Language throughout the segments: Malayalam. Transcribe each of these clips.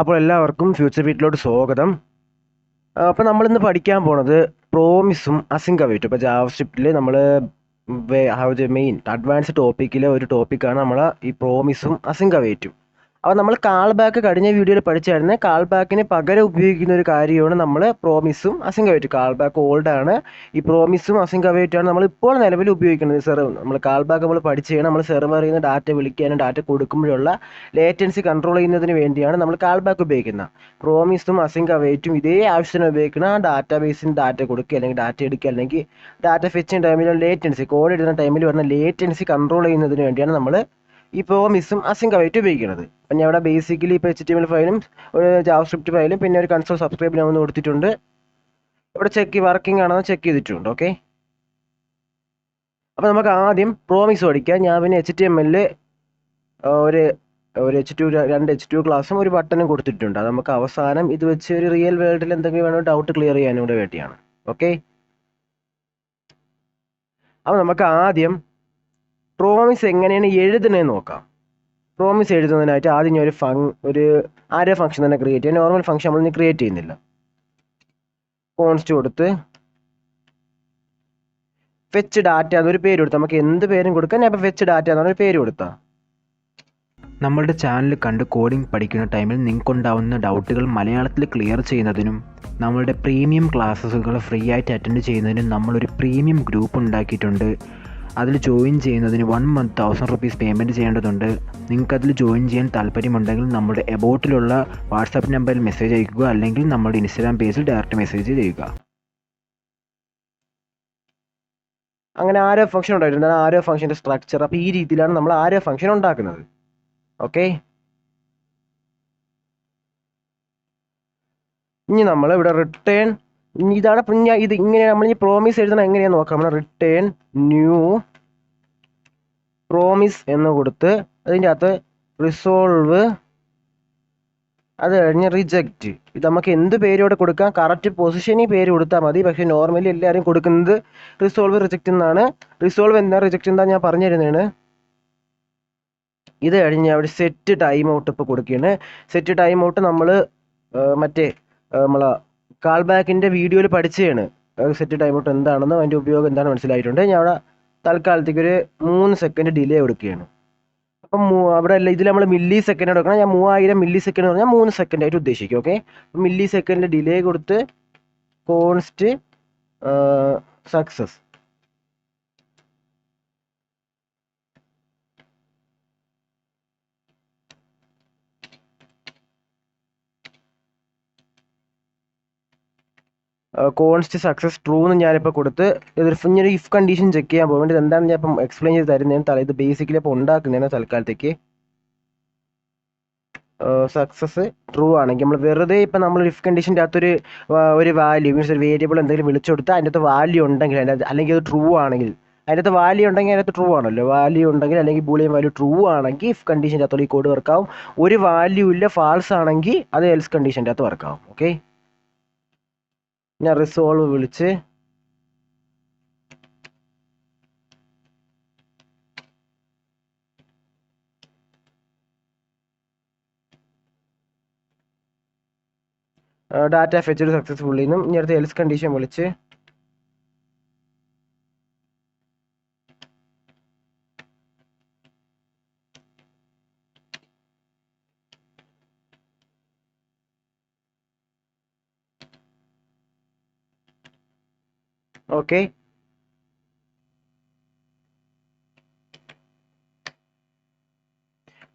അപ്പോൾ എല്ലാവർക്കും ഫ്യൂച്ചർ ബീറ്റിലോട്ട് സ്വാഗതം. അപ്പോൾ നമ്മളിന്ന് പഠിക്കാൻ പോണത് പ്രോമിസും അസിങ്ക് അവൈറ്റും. ഇപ്പോൾ ജാവാസ്ക്രിപ്റ്റിൽ നമ്മൾ മെയിൻ അഡ്വാൻസ് ടോപ്പിക്കിലെ ഒരു ടോപ്പിക്കാണ് നമ്മൾ ഈ പ്രോമിസും അസിങ്ക് അവൈറ്റും. അപ്പോൾ നമ്മൾ കാൾ ബാക്ക് കഴിഞ്ഞ വീഡിയോയിൽ പഠിച്ചായിരുന്നു. കാൾ ബാക്കിന് പകരം ഉപയോഗിക്കുന്ന ഒരു കാര്യമാണ് നമ്മൾ പ്രോമിസും അസിങ്ക് അവൈറ്റും. കാൾ ബാക്ക് ഓൾഡ് ആണ്. ഈ പ്രോമിസും അസിങ്ക് അവൈറ്റും നമ്മൾ ഇപ്പോൾ നിലവിൽ ഉപയോഗിക്കുന്നത്. നമ്മൾ കാൾ ബാക്ക് നമ്മൾ പഠിച്ചു കഴിഞ്ഞാൽ നമ്മൾ സെർവറിൽ നിന്ന് ഡാറ്റ വിളിക്കാനും ഡാറ്റ കൊടുക്കുമ്പോഴുള്ള ലേറ്റൻസി കൺട്രോൾ ചെയ്യുന്നതിന് വേണ്ടിയാണ് നമ്മൾ കാൾ ബാക്ക് ഉപയോഗിക്കുന്നത്. പ്രോമിസും അസിങ്ക് അവൈറ്റും ഇതേ ആവശ്യത്തിന് ഉപയോഗിക്കുന്ന ഡാറ്റാ ബേസിന് ഡാറ്റ കൊടുക്കുക, അല്ലെങ്കിൽ ഡാറ്റ എടുക്കുക, അല്ലെങ്കിൽ ഡാറ്റ ഫെച്ച് ചെയ്യുന്ന ടൈമിൽ ലേറ്റൻസി കോഡ് എഴുതുന്ന ടൈമിൽ വരുന്ന ലേറ്റൻസി കൺട്രോൾ ചെയ്യുന്നതിന് വേണ്ടിയാണ് നമ്മൾ ഈ പ്രോമിസും അസിങ്ക് അവൈറ്റും ഉപയോഗിക്കുന്നത്. അപ്പം ഞാൻ ഇവിടെ ബേസിക്കലി ഇപ്പോൾ HTML ഫയലും ഒരു ജാവാസ്ക്രിപ്റ്റ് ഫയലും പിന്നെ ഒരു കൺസോൾ സബ്സ്ക്രൈബ് ഞാൻ ഒന്ന് കൊടുത്തിട്ടുണ്ട്. ഇവിടെ ചെക്ക് വർക്കിംഗ് ആണെന്ന് ചെക്ക് ചെയ്തിട്ടുണ്ട്. ഓക്കെ, അപ്പോൾ നമുക്ക് ആദ്യം പ്രോമിസ് പഠിക്കാം. ഞാൻ പിന്നെ HTML ഒരു രണ്ട് H2 ക്ലാസ്സും ഒരു ബട്ടണും കൊടുത്തിട്ടുണ്ട്. അത് നമുക്ക് അവസാനം ഇത് വെച്ച് ഒരു റിയൽ വേൾഡിൽ എന്തെങ്കിലും വേണോ ഡൗട്ട് ക്ലിയർ ചെയ്യാനും കൂടെ വേണ്ടിയാണ്. ഓക്കെ, അപ്പോൾ നമുക്ക് ആദ്യം പ്രോമിസ് എങ്ങനെയാണ് എഴുതുന്നതെന്ന് നോക്കാം. പ്രോമിസ് എഴുതുന്നതിനായിട്ട് ആദ്യം ഒരു ആരോ ഫംഗ്ഷൻ തന്നെ ക്രിയേറ്റ് ചെയ്യാം. നോർമൽ ഫംഗ്ഷൻ നമ്മൾ ക്രിയേറ്റ് ചെയ്യുന്നില്ല. കോൺസ്റ്റ് കൊടുത്ത് ഫെച്ച് ഡാറ്റ എന്നൊരു പേര് കൊടുത്താൽ നമുക്ക് എന്ത് പേരും കൊടുക്കാം. ഞാൻ ഇപ്പോൾ ഫെച്ച് ഡാറ്റ എന്നൊരു പേര് കൊടുത്താൽ നമ്മളുടെ ചാനൽ കണ്ട് കോഡിംഗ് പഠിക്കുന്ന ടൈമിൽ നിങ്ങൾക്കുണ്ടാവുന്ന ഡൗട്ടുകൾ മലയാളത്തിൽ ക്ലിയർ ചെയ്യുന്നതിനും നമ്മളുടെ പ്രീമിയം ക്ലാസ്സുകൾ ഫ്രീ ആയിട്ട് അറ്റൻഡ് ചെയ്യുന്നതിനും നമ്മളൊരു പ്രീമിയം ഗ്രൂപ്പ് ഉണ്ടാക്കിയിട്ടുണ്ട്. അതിൽ ജോയിൻ ചെയ്യുന്നതിന് 1 month 1000 rupees പേയ്മെൻറ്റ് ചെയ്യേണ്ടതുണ്ട്. നിങ്ങൾക്കതിൽ ജോയിൻ ചെയ്യാൻ താല്പര്യമുണ്ടെങ്കിൽ നമ്മുടെ എബൌട്ടിലുള്ള വാട്സാപ്പ് നമ്പറിൽ മെസ്സേജ് അയക്കുക, അല്ലെങ്കിൽ നമ്മുടെ ഇൻസ്റ്റാഗ്രാം പേജിൽ ഡയറക്റ്റ് മെസ്സേജ് ചെയ്യുക. അങ്ങനെ ആരോ ഫംഗ്ഷൻ ഉണ്ടായിട്ടുണ്ട്. ആരോ ഫംഗ്ഷൻ്റെ സ്ട്രക്ചർ അപ്പോൾ ഈ രീതിയിലാണ് നമ്മൾ ആരോ ഫംഗ്ഷൻ ഉണ്ടാക്കുന്നത്. ഓക്കെ, ഇനി നമ്മൾ ഇവിടെ റിട്ടേൺ ഇതാണ്. ഇത് ഇങ്ങനെ നമ്മൾ ഈ പ്രോമിസ് എഴുതണം എങ്ങനെയാണെന്ന് നോക്കാം. നമ്മൾ റിട്ടേൺ ന്യൂ പ്രോമിസ് എന്ന് കൊടുത്ത് അതിൻ്റെ അകത്ത് റിസോൾവ്, അത് കഴിഞ്ഞ് റിജക്റ്റ്. ഇത് നമുക്ക് എന്ത് പേരോടെ കൊടുക്കാം, കറക്റ്റ് പൊസിഷനിൽ പേര് കൊടുത്താൽ മതി. പക്ഷേ നോർമലി എല്ലാവരും കൊടുക്കുന്നത് റിസോൾവ് റിജക്റ്റ് എന്നാണ്. റിസോൾവ് എന്താ റിജക്റ്റ് എന്താ ഞാൻ പറഞ്ഞു തരുന്നതാണ്. ഇത് കഴിഞ്ഞ് അവിടെ സെറ്റ് ടൈം ഔട്ട് ഇപ്പോൾ കൊടുക്കുകയാണ്. സെറ്റ് ടൈം ഔട്ട് നമ്മൾ നമ്മളെ കാൾ ബാക്കിൻ്റെ വീഡിയോയിൽ പഠിച്ചതാണ്. സെറ്റ് ടൈം ഔട്ട് എന്താണെന്നും അതിൻ്റെ ഉപയോഗം എന്താണെന്ന് മനസ്സിലായിട്ടുണ്ട്. ഞാൻ അവിടെ തൽക്കാലത്തേക്ക് ഒരു 3 സെക്കൻഡ് ഡിലേ കൊടുക്കുകയാണ്. അപ്പം അവിടെ അല്ല, ഇതിൽ നമ്മൾ മില്ലി സെക്കൻഡ് കൊടുക്കണം. ഞാൻ 3000 മില്ലി സെക്കൻഡ് പറഞ്ഞാൽ 3 സെക്കൻഡ് ആയിട്ട് ഉദ്ദേശിക്കും. ഓക്കെ, മില്ലി സെക്കൻഡ് ഡിലേ കൊടുത്ത് const success. Const success true എന്ന് ഞാനിപ്പോൾ കൊടുത്ത് ഇതൊരു ഇഫ് കണ്ടീഷൻ ചെക്ക് ചെയ്യാൻ പോകേണ്ടത്. ഇത് എന്താണ് ഞാൻ ഇപ്പം എക്സ്പ്ലെയിൻ ചെയ്ത് തരുന്നതിന് ഇത് ബേസിക്കലി അപ്പോൾ ഉണ്ടാക്കുന്നതിന് തൽക്കാലത്തേക്ക് സക്സസ് ട്രൂ ആണെങ്കിൽ നമ്മൾ വെറുതെ ഇപ്പം നമ്മൾ ഇഫ് കണ്ടീഷൻ്റെ അകത്തൊരു ഒരു വാല്യൂ മീൻസ് ഒരു വേരിയബിൾ എന്തെങ്കിലും വിളിച്ചു കൊടുത്താൽ അതിൻ്റെ അകത്ത് വാല്യൂ ഉണ്ടെങ്കിൽ അല്ലെങ്കിൽ അത് ട്രൂ ആണെങ്കിൽ അതിൻ്റെ അകത്ത് വാല്യൂ ഉണ്ടെങ്കിൽ അതിനകത്ത് ട്രൂ ആണല്ലോ. വാല്യൂ ഉണ്ടെങ്കിൽ അല്ലെങ്കിൽ ബൂളിയൻ വാല്യൂ ട്രൂ ആണെങ്കിൽ ഇഫ് കണ്ടീഷൻ്റെ അകത്തുള്ള ഈ കോഡ് വർക്കാവും. ഒരു വാല്യൂ ഇല്ല ഫാൾസ് ആണെങ്കിൽ അത് എൽസ് കണ്ടീഷൻ്റെ അകത്ത് വർക്കാവും. ഓക്കെ, ഞാൻ റിസോൾവ് വിളിച്ച് ഡാറ്റ ഫെച്ച് സക്സസ്ഫുള്ളി എന്നും ഇനി അടുത്ത് എൽസ് കണ്ടീഷൻ വിളിച്ച് ഓക്കെ.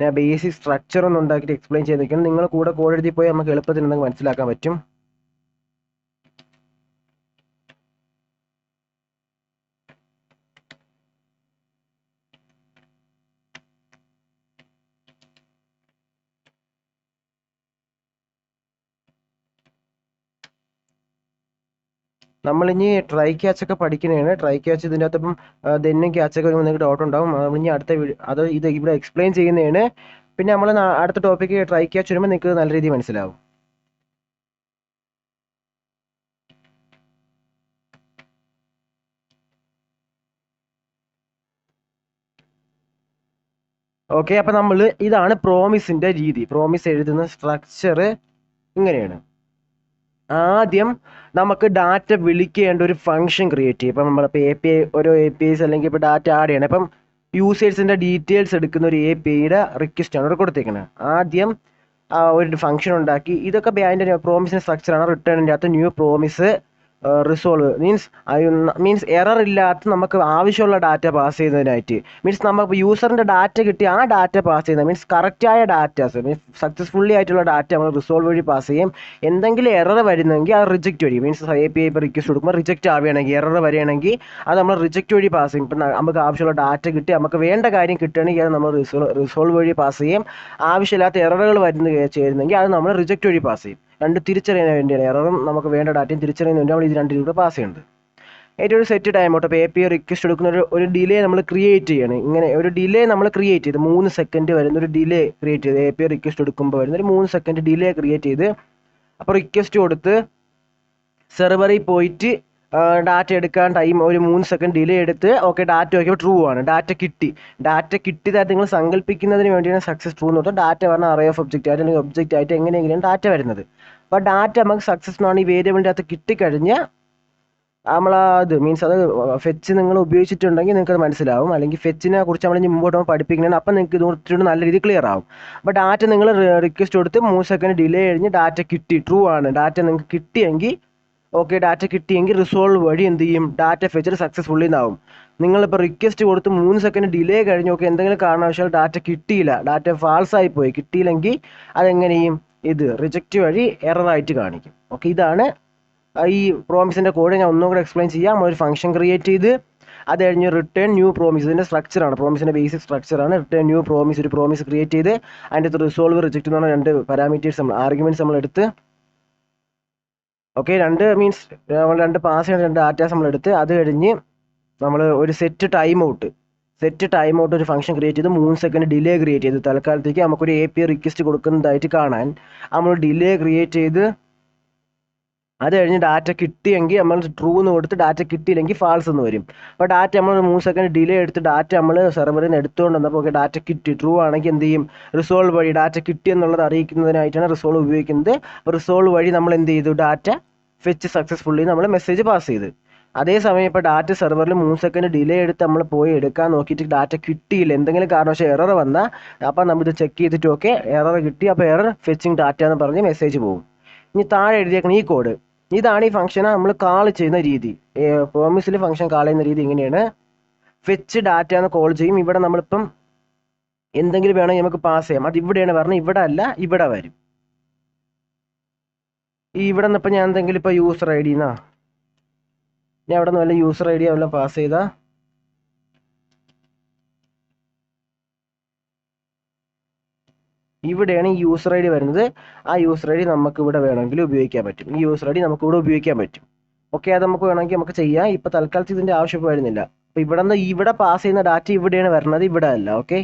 ഞാൻ ബേസിക് സ്ട്രക്ചർ ഒന്ന് ഉണ്ടാക്കിയിട്ട് എക്സ്പ്ലെയിൻ ചെയ്ത് നിൽക്കണം. നിങ്ങൾ കൂടെ കോഡ് എഴുതി പോയി നമുക്ക് എളുപ്പത്തിൽ എന്തെങ്കിലും മനസ്സിലാക്കാൻ പറ്റും. നമ്മളിനി ട്രൈ ക്യാച്ച് ഒക്കെ പഠിക്കുന്നതാണ്. ട്രൈ ക്യാച്ച് ഇതിൻ്റെ അകത്ത് ഇപ്പം ദെന്നും ക്യാച്ചൊക്കെ വരുമ്പോൾ നിങ്ങൾക്ക് ഡൗട്ട് ഉണ്ടാവും. ഇനി ഇത് ഇവിടെ എക്സ്പ്ലെയിൻ ചെയ്യുന്നതാണ്. പിന്നെ നമ്മൾ അടുത്ത ടോപ്പിക്ക് ട്രൈ ക്യാച്ച് വരുമ്പോൾ നിങ്ങൾക്ക് നല്ല രീതിയിൽ മനസ്സിലാവും. ഓക്കെ, അപ്പം നമ്മൾ ഇതാണ് പ്രോമിസിൻ്റെ രീതി. പ്രോമിസ് എഴുതുന്ന സ്ട്രക്ചർ ഇങ്ങനെയാണ്. ആദ്യം നമുക്ക് ഡാറ്റ വിളിക്കേണ്ട ഒരു ഫംഗ്ഷൻ ക്രിയേറ്റ് ചെയ്യും. ഇപ്പം നമ്മളിപ്പോൾ API ഓരോ APIs അല്ലെങ്കിൽ ഇപ്പോൾ ഡാറ്റ ആഡ് ചെയ്യണം. ഇപ്പം യൂസേഴ്സിൻ്റെ ഡീറ്റെയിൽസ് എടുക്കുന്ന ഒരു APIയുടെ റിക്വസ്റ്റാണ് ഇവിടെ കൊടുത്തേക്കുന്നത്. ആദ്യം ഒരു ഫംഗ്ഷൻ ഉണ്ടാക്കി, ഇതൊക്കെ അതിൻ്റെ പ്രോമിസിൻ്റെ സ്ട്രക്ചറാണ്. റിട്ടേണിൻ്റെ അകത്ത് new promise resolve means error ഇല്ലാത്ത നമുക്ക് ആവശ്യമുള്ള ഡാറ്റ പാസ് ചെയ്യുന്നതിനായിട്ട്. മീൻസ് നമുക്ക് യൂസറിൻ്റെ ഡാറ്റ കിട്ടി ആ ഡാറ്റ പാസ് ചെയ്യുന്നത് മീൻസ് കറക്റ്റായ ഡാറ്റാസ് മീൻസ് സക്സസ്ഫുള്ളി ആയിട്ടുള്ള ഡാറ്റ നമ്മൾ റിസോൾവ് വഴി പാസ് ചെയ്യും. എന്തെങ്കിലും എറർ വരുന്നെങ്കിൽ അത് റിജക്റ്റ് വഴി മീൻസ് API ഇപ്പോൾ റിക്വസ്റ്റ് കൊടുക്കുമ്പോൾ റിജക്റ്റ് ആവുകയാണെങ്കിൽ എറർ വരികയാണെങ്കിൽ അത് നമ്മൾ റിജക്റ്റ് വഴി പാസ് ചെയ്യും. ഇപ്പം നമുക്ക് ആവശ്യമുള്ള ഡാറ്റ കിട്ടി നമുക്ക് വേണ്ട കാര്യം കിട്ടുകയാണെങ്കിൽ അത് നമ്മൾ റിസോൾവ് വഴി പാസ് ചെയ്യും. ആവശ്യമില്ലാത്ത എററുകൾ ചേരുന്നെങ്കിൽ അത് നമ്മൾ റിജക്റ്റ് വഴി പാസ് ചെയ്യും. രണ്ട് തിരിച്ചറിയാൻ വേണ്ടിയാണ് എററും നമുക്ക് വേണ്ട ഡാറ്റയും തിരിച്ചറിയുന്നതിന് വേണ്ടി നമ്മൾ ഇത് രണ്ട് രീതിയിൽ പാസ് ചെയ്യുന്നത്. ഏറ്റവും ഒരു സെറ്റ് ടൈം ഔട്ട്. അപ്പോൾ API റിക്വസ്റ്റ് എടുക്കുന്ന ഒരു ഡിലേ നമ്മൾ ക്രിയേറ്റ് ചെയ്യണം. ഇങ്ങനെ ഒരു ഡിലേ നമ്മൾ ക്രിയേറ്റ് ചെയ്ത് 3 സെക്കൻഡ് വരുന്ന ഒരു ഡിലേ ക്രിയേറ്റ് ചെയ്ത് API റിക്വസ്റ്റ് എടുക്കുമ്പോൾ വരുന്ന ഒരു 3 സെക്കൻഡ് ഡിലേ ക്രിയേറ്റ് ചെയ്ത് അപ്പോൾ റിക്വസ്റ്റ് കൊടുത്ത് സെർവറിൽ പോയിട്ട് ഡാറ്റ എടുക്കാൻ ടൈം ഒരു 3 സെക്കൻഡ് ഡിലേ എടുത്ത് ഓക്കെ ഡാറ്റ നോക്കിയപ്പോൾ ട്രൂ ആണ്, ഡാറ്റ കിട്ടിയതായിട്ട് നിങ്ങൾ സങ്കല്പിക്കുന്നതിന് വേണ്ടിയാണ് സക്സസ് ട്രൂ എന്ന് പറഞ്ഞാൽ ഡാറ്റ പറഞ്ഞാൽ അറേ ഓഫ് ഒബ്ജക്റ്റ് ആയിട്ട് അല്ലെങ്കിൽ ഒബ്ജക്റ്റ് ആയിട്ട് എങ്ങനെയെങ്കിലും ഡാറ്റ വരുന്നത്. അപ്പോൾ ഡാറ്റ നമുക്ക് സക്സസ് എന്നാണ് ഈ വേരിയബിളിൻ്റെ അകത്ത് കിട്ടിക്കഴിഞ്ഞാൽ നമ്മളത് മീൻസ് അത് ഫെച്ച് നിങ്ങൾ ഉപയോഗിച്ചിട്ടുണ്ടെങ്കിൽ നിങ്ങൾക്ക് അത് മനസ്സിലാവും. അല്ലെങ്കിൽ ഫെച്ചിനെ കുറിച്ച് നമ്മൾ ഇനി മുമ്പോട്ട് പഠിപ്പിക്കുന്നതാണ്. അപ്പം നിങ്ങൾക്ക് ഇതുകൊണ്ട് നല്ല രീതിയിൽ ക്ലിയർ ആവും. അപ്പോൾ ഡാറ്റ നിങ്ങൾ റിക്വസ്റ്റ് കൊടുത്ത് 3 സെക്കൻഡ് ഡിലേ കഴിഞ്ഞ് ഡാറ്റ കിട്ടി ട്രൂ ആണ്, ഡാറ്റ നിങ്ങൾക്ക് കിട്ടിയെങ്കിൽ ഓക്കെ ഡാറ്റ കിട്ടിയെങ്കിൽ റിസോൾവ് വഴി എന്ത് ചെയ്യും ഡാറ്റ ഫെച്ചർ സക്സസ്ഫുള്ളി എന്നാവും. നിങ്ങളിപ്പോൾ റിക്വസ്റ്റ് കൊടുത്ത് 3 സെക്കൻഡ് ഡിലേ കഴിഞ്ഞ് ഓക്കെ എന്തെങ്കിലും കാരണവശാൽ ഡാറ്റ കിട്ടിയില്ല, ഡാറ്റ ഫാൾസ് ആയി പോയി, കിട്ടിയില്ലെങ്കിൽ അതെങ്ങനെയും ഇത് റിജക്റ്റ് വഴി എററായിട്ട് കാണിക്കും. ഓക്കെ, ഇതാണ് ഈ പ്രോമിസിൻ്റെ കോഡ്. ഞാൻ ഒന്നും കൂടെ എക്സ്പ്ലെയിൻ ചെയ്യാം. നമ്മളൊരു ഫംഗ്ഷൻ ക്രിയേറ്റ് ചെയ്ത് അത് കഴിഞ്ഞ് റിട്ടേൺ ന്യൂ പ്രോമിസ്, ഇതിൻ്റെ സ്ട്രക്ചറാണ് പ്രോമിസിൻ്റെ ബേസിക് സ്ട്രക്ചറാണ്. റിട്ടേൺ ന്യൂ പ്രോമിസ്, ഒരു പ്രോമിസ് ക്രിയേറ്റ് ചെയ്ത് അതിൻ്റെ അകത്ത് റിസോൾവ് റിജക്റ്റ് എന്ന് പറഞ്ഞ രണ്ട് പാരാമീറ്റേഴ്സ് ആർഗ്യുമെൻറ്റ്സ് നമ്മൾ എടുത്ത് ഓക്കെ രണ്ട് പാസ് ചെയ്യുന്ന രണ്ട് ഡാറ്റാസ് നമ്മൾ എടുത്ത് അത് കഴിഞ്ഞ് നമ്മൾ ഒരു സെറ്റ് ടൈം ഔട്ട് ഒരു ഫംഗ്ഷൻ ക്രിയേറ്റ് ചെയ്ത് 3 സെക്കൻഡ് ഡിലേ ക്രിയേറ്റ് ചെയ്ത് തൽക്കാലത്തേക്ക് നമുക്കൊരു API റിക്വസ്റ്റ് കൊടുക്കുന്നതായിട്ട് കാണാൻ നമ്മൾ ഡിലേ ക്രിയേറ്റ് ചെയ്ത് അത് കഴിഞ്ഞ് ഡാറ്റ കിട്ടിയെങ്കിൽ നമ്മൾ ട്രൂ എന്ന് കൊടുത്ത് ഡാറ്റ കിട്ടിയില്ലെങ്കിൽ ഫാൾസ് എന്ന് വരും. അപ്പോൾ ഡാറ്റ നമ്മൾ 3 സെക്കൻഡ് ഡിലേ എടുത്ത് ഡാറ്റ നമ്മൾ സെർവറിൽ നിന്ന് എടുത്തുകൊണ്ട് വന്നപ്പോൾ ഓക്കെ ഡാറ്റ കിട്ടി ട്രൂ ആണെങ്കിൽ എന്ത് ചെയ്യും റിസോൾവ് വഴി ഡാറ്റ കിട്ടി എന്നുള്ളത് അറിയിക്കുന്നതിനായിട്ടാണ് റിസോൾവ് ഉപയോഗിക്കുന്നത്. അപ്പോൾ റിസോൾവ് വഴി നമ്മൾ എന്ത് ചെയ്തു ഡാറ്റ ഫെച്ച് സക്സസ്ഫുള്ളി നമ്മൾ മെസ്സേജ് പാസ് ചെയ്ത്. അതേസമയം ഇപ്പോൾ ഡാറ്റ സെർവറിൽ 3 സെക്കൻഡ് ഡിലേ എടുത്ത് നമ്മൾ പോയി എടുക്കാൻ നോക്കിയിട്ട് ഡാറ്റ കിട്ടിയില്ല, എന്തെങ്കിലും കാരണവശാൽ എറർ വന്നാൽ അപ്പോൾ നമ്മളിത് ചെക്ക് ചെയ്തിട്ട് ഓക്കെ എറർ കിട്ടി, അപ്പോൾ എറർ ഫെച്ചിങ് ഡാറ്റ എന്ന് പറഞ്ഞ് മെസ്സേജ് പോകും. ഇനി താഴെ എഴുതിയേക്കണം ഈ കോഡ്, ഇതാണ് ഈ ഫംഗ്ഷനെ നമ്മൾ കാൾ ചെയ്യുന്ന രീതി. പ്രോമിസിൽ ഫംഗ്ഷൻ കാൾ ചെയ്യുന്ന രീതി ഇങ്ങനെയാണ്. ഫെച്ച് ഡാറ്റ എന്ന് കോൾ ചെയ്യും. ഇവിടെ നമ്മളിപ്പം എന്തെങ്കിലും വേണമെങ്കിൽ നമുക്ക് പാസ് ചെയ്യാം. അത് ഇവിടെയാണ് പറഞ്ഞത്, ഇവിടെ അല്ല ഇവിടെ വരും. ഇവിടെ നിന്ന് ഇപ്പം ഞാൻ എന്തെങ്കിലും ഇപ്പോൾ യൂസർ ID എന്നാ ഞാൻ അവിടെ നിന്ന് വല്ല യൂസർ ID വല്ല പാസ് ചെയ്താൽ ഇവിടെയാണ് ഈ യൂസർ ID വരുന്നത്. ആ യൂസർ ID നമുക്ക് ഇവിടെ വേണമെങ്കിൽ ഉപയോഗിക്കാൻ പറ്റും. ഈ യൂസർ ID നമുക്ക് ഇവിടെ ഉപയോഗിക്കാൻ പറ്റും. ഓക്കെ, അത് നമുക്ക് വേണമെങ്കിൽ നമുക്ക് ചെയ്യാം. ഇപ്പോൾ തൽക്കാലത്ത് ഇതിൻ്റെ ആവശ്യം വരുന്നില്ല. അപ്പോൾ ഇവിടെ പാസ് ചെയ്യുന്ന ഡാറ്റ ഇവിടെയാണ് വരുന്നത്, ഇവിടെ അല്ല. ഓക്കെ,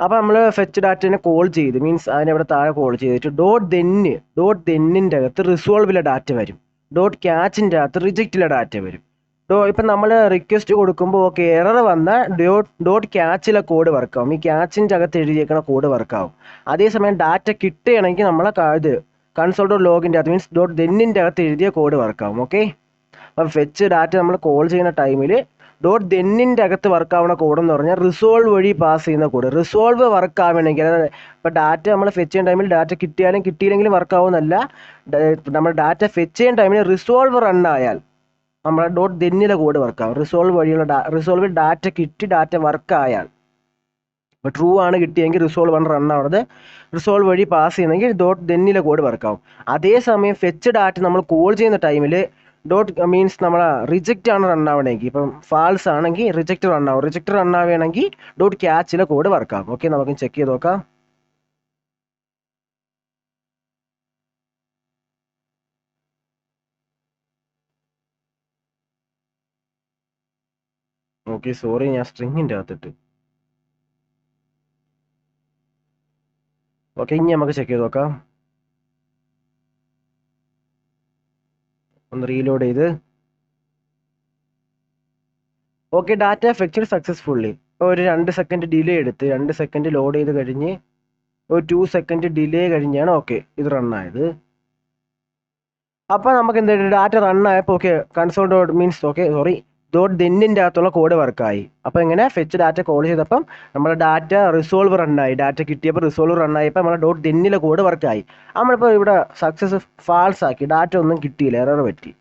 അപ്പോൾ നമ്മൾ ഫെച്ച് ഡാറ്റനെ കോൾ ചെയ്ത് മീൻസ് അതിനെ താഴെ കോൾ ചെയ്തിട്ട് ഡോട്ട് ദെന്നിൻ്റെ അകത്ത് റിസോൾവിലെ ഡാറ്റ വരും, ഡോട്ട് ക്യാച്ചിൻ്റെ അകത്ത് റിജക്റ്റിലെ ഡാറ്റ വരും. ഇപ്പം നമ്മൾ റിക്വസ്റ്റ് കൊടുക്കുമ്പോൾ ഓക്കെ എറർ വന്നാൽ ഡോട്ട് ക്യാച്ചിലെ കോഡ് വർക്കാവും, ഈ ക്യാച്ചിൻ്റെ അകത്ത് എഴുതിയേക്കുന്ന കോഡ് വർക്കാവും. അതേസമയം ഡാറ്റ കിട്ടുകയാണെങ്കിൽ നമ്മളെ ഇത് കൺസോൾ ഡോട്ട് ലോഗിൻ്റെ അകത്ത് മീൻസ് ഡോട്ട് ദെന്നിൻ്റെ അകത്ത് എഴുതിയ കോഡ് വർക്കാവും. ഓക്കെ, അപ്പം ഫെച്ച് ഡാറ്റ നമ്മൾ കോൾ ചെയ്യുന്ന ടൈമിൽ ഡോട്ട് ദെന്നിൻ്റെ അകത്ത് വർക്കാവുന്ന കോഡെന്ന് പറഞ്ഞാൽ റിസോൾവ് വഴി പാസ് ചെയ്യുന്ന കോഡ്. റിസോൾവ് വർക്കാവണമെങ്കിൽ ഇപ്പോൾ ഡാറ്റ നമ്മൾ ഫെച്ച് ചെയ്യുന്ന ടൈമിൽ ഡാറ്റ കിട്ടിയാലും കിട്ടിയില്ലെങ്കിലും വർക്കാവുന്നല്ല, നമ്മൾ ഡാറ്റ ഫെച്ച് ചെയ്യുന്ന ടൈമിൽ റിസോൾവ് റൺ ആയാൽ നമ്മളെ ഡോട്ട് ദെന്നിലെ കോഡ് വർക്കാവും. റിസോൾവിൽ ഡാറ്റ കിട്ടി ഡാറ്റ വർക്കായാൽ ഇപ്പോൾ ട്രൂ ആണ് കിട്ടിയെങ്കിൽ റിസോൾവ് ആണ് റൺ ആവുന്നത്, റിസോൾവ് വഴി പാസ് ചെയ്യുന്നെങ്കിൽ ഡോട്ട് ദെന്നിലെ കോഡ് വർക്കാവും. അതേസമയം ഫെച്ച് ഡാറ്റ നമ്മൾ കോൾ ചെയ്യുന്ന ടൈമിൽ ഡോട്ട് മീൻസ് നമ്മൾ റിജക്റ്റ് ആണ് റൺ ആവണമെങ്കിൽ ഇപ്പം ഫാൾസ് ആണെങ്കിൽ റിജക്റ്റ് റൺ ആവും, റിജക്റ്റ് റൺ ആവുകയാണെങ്കിൽ ഡോട്ട് ക്യാച്ചിലെ കോഡ് വർക്കാവും. ഓക്കെ, നമുക്ക് ചെക്ക് ചെയ്ത് നോക്കാം. ഓക്കെ, സോറി ഞാൻ സ്ട്രിങ്ങിൻ്റെ അകത്തിട്ട്. ഓക്കെ, ഇനി നമുക്ക് ചെക്ക് ചെയ്ത് നോക്കാം. ഒന്ന് റീലോഡ് ചെയ്ത് ഓക്കെ, ഡാറ്റ ഫെച്ച്ഡ് സക്സസ്ഫുള്ളി. ഒരു 2 സെക്കൻഡ് ഡിലേ എടുത്ത് 2 സെക്കൻഡ് ലോഡ് ചെയ്ത് കഴിഞ്ഞ് ഒരു 2 സെക്കൻഡ് ഡിലേ കഴിഞ്ഞാണ് ഓക്കെ ഇത് റണ്ണായത്. അപ്പോൾ നമുക്ക് എന്താ ഡാറ്റ റണ്ണായപ്പോൾ okay console dot means okay sorry dot ദെന്നിൻ്റെ അകത്തുള്ള കോഡ് വർക്കായി. അപ്പോൾ എങ്ങനെ ഫെച്ച് ഡാറ്റ കോൾ ചെയ്തപ്പം നമ്മുടെ ഡാറ്റ റിസോൾവ് റണ്ണായി. ഡാറ്റ കിട്ടിയപ്പോൾ റിസോൾവ് റണ്ണായപ്പോൾ നമ്മുടെ ഡോട്ട് ദെന്നിലെ കോഡ് വർക്കായി. നമ്മളിപ്പോൾ ഇവിടെ സക്സസ് ഫാൾസ് ആക്കി, ഡാറ്റ ഒന്നും കിട്ടിയില്ല, എറർ പറ്റി.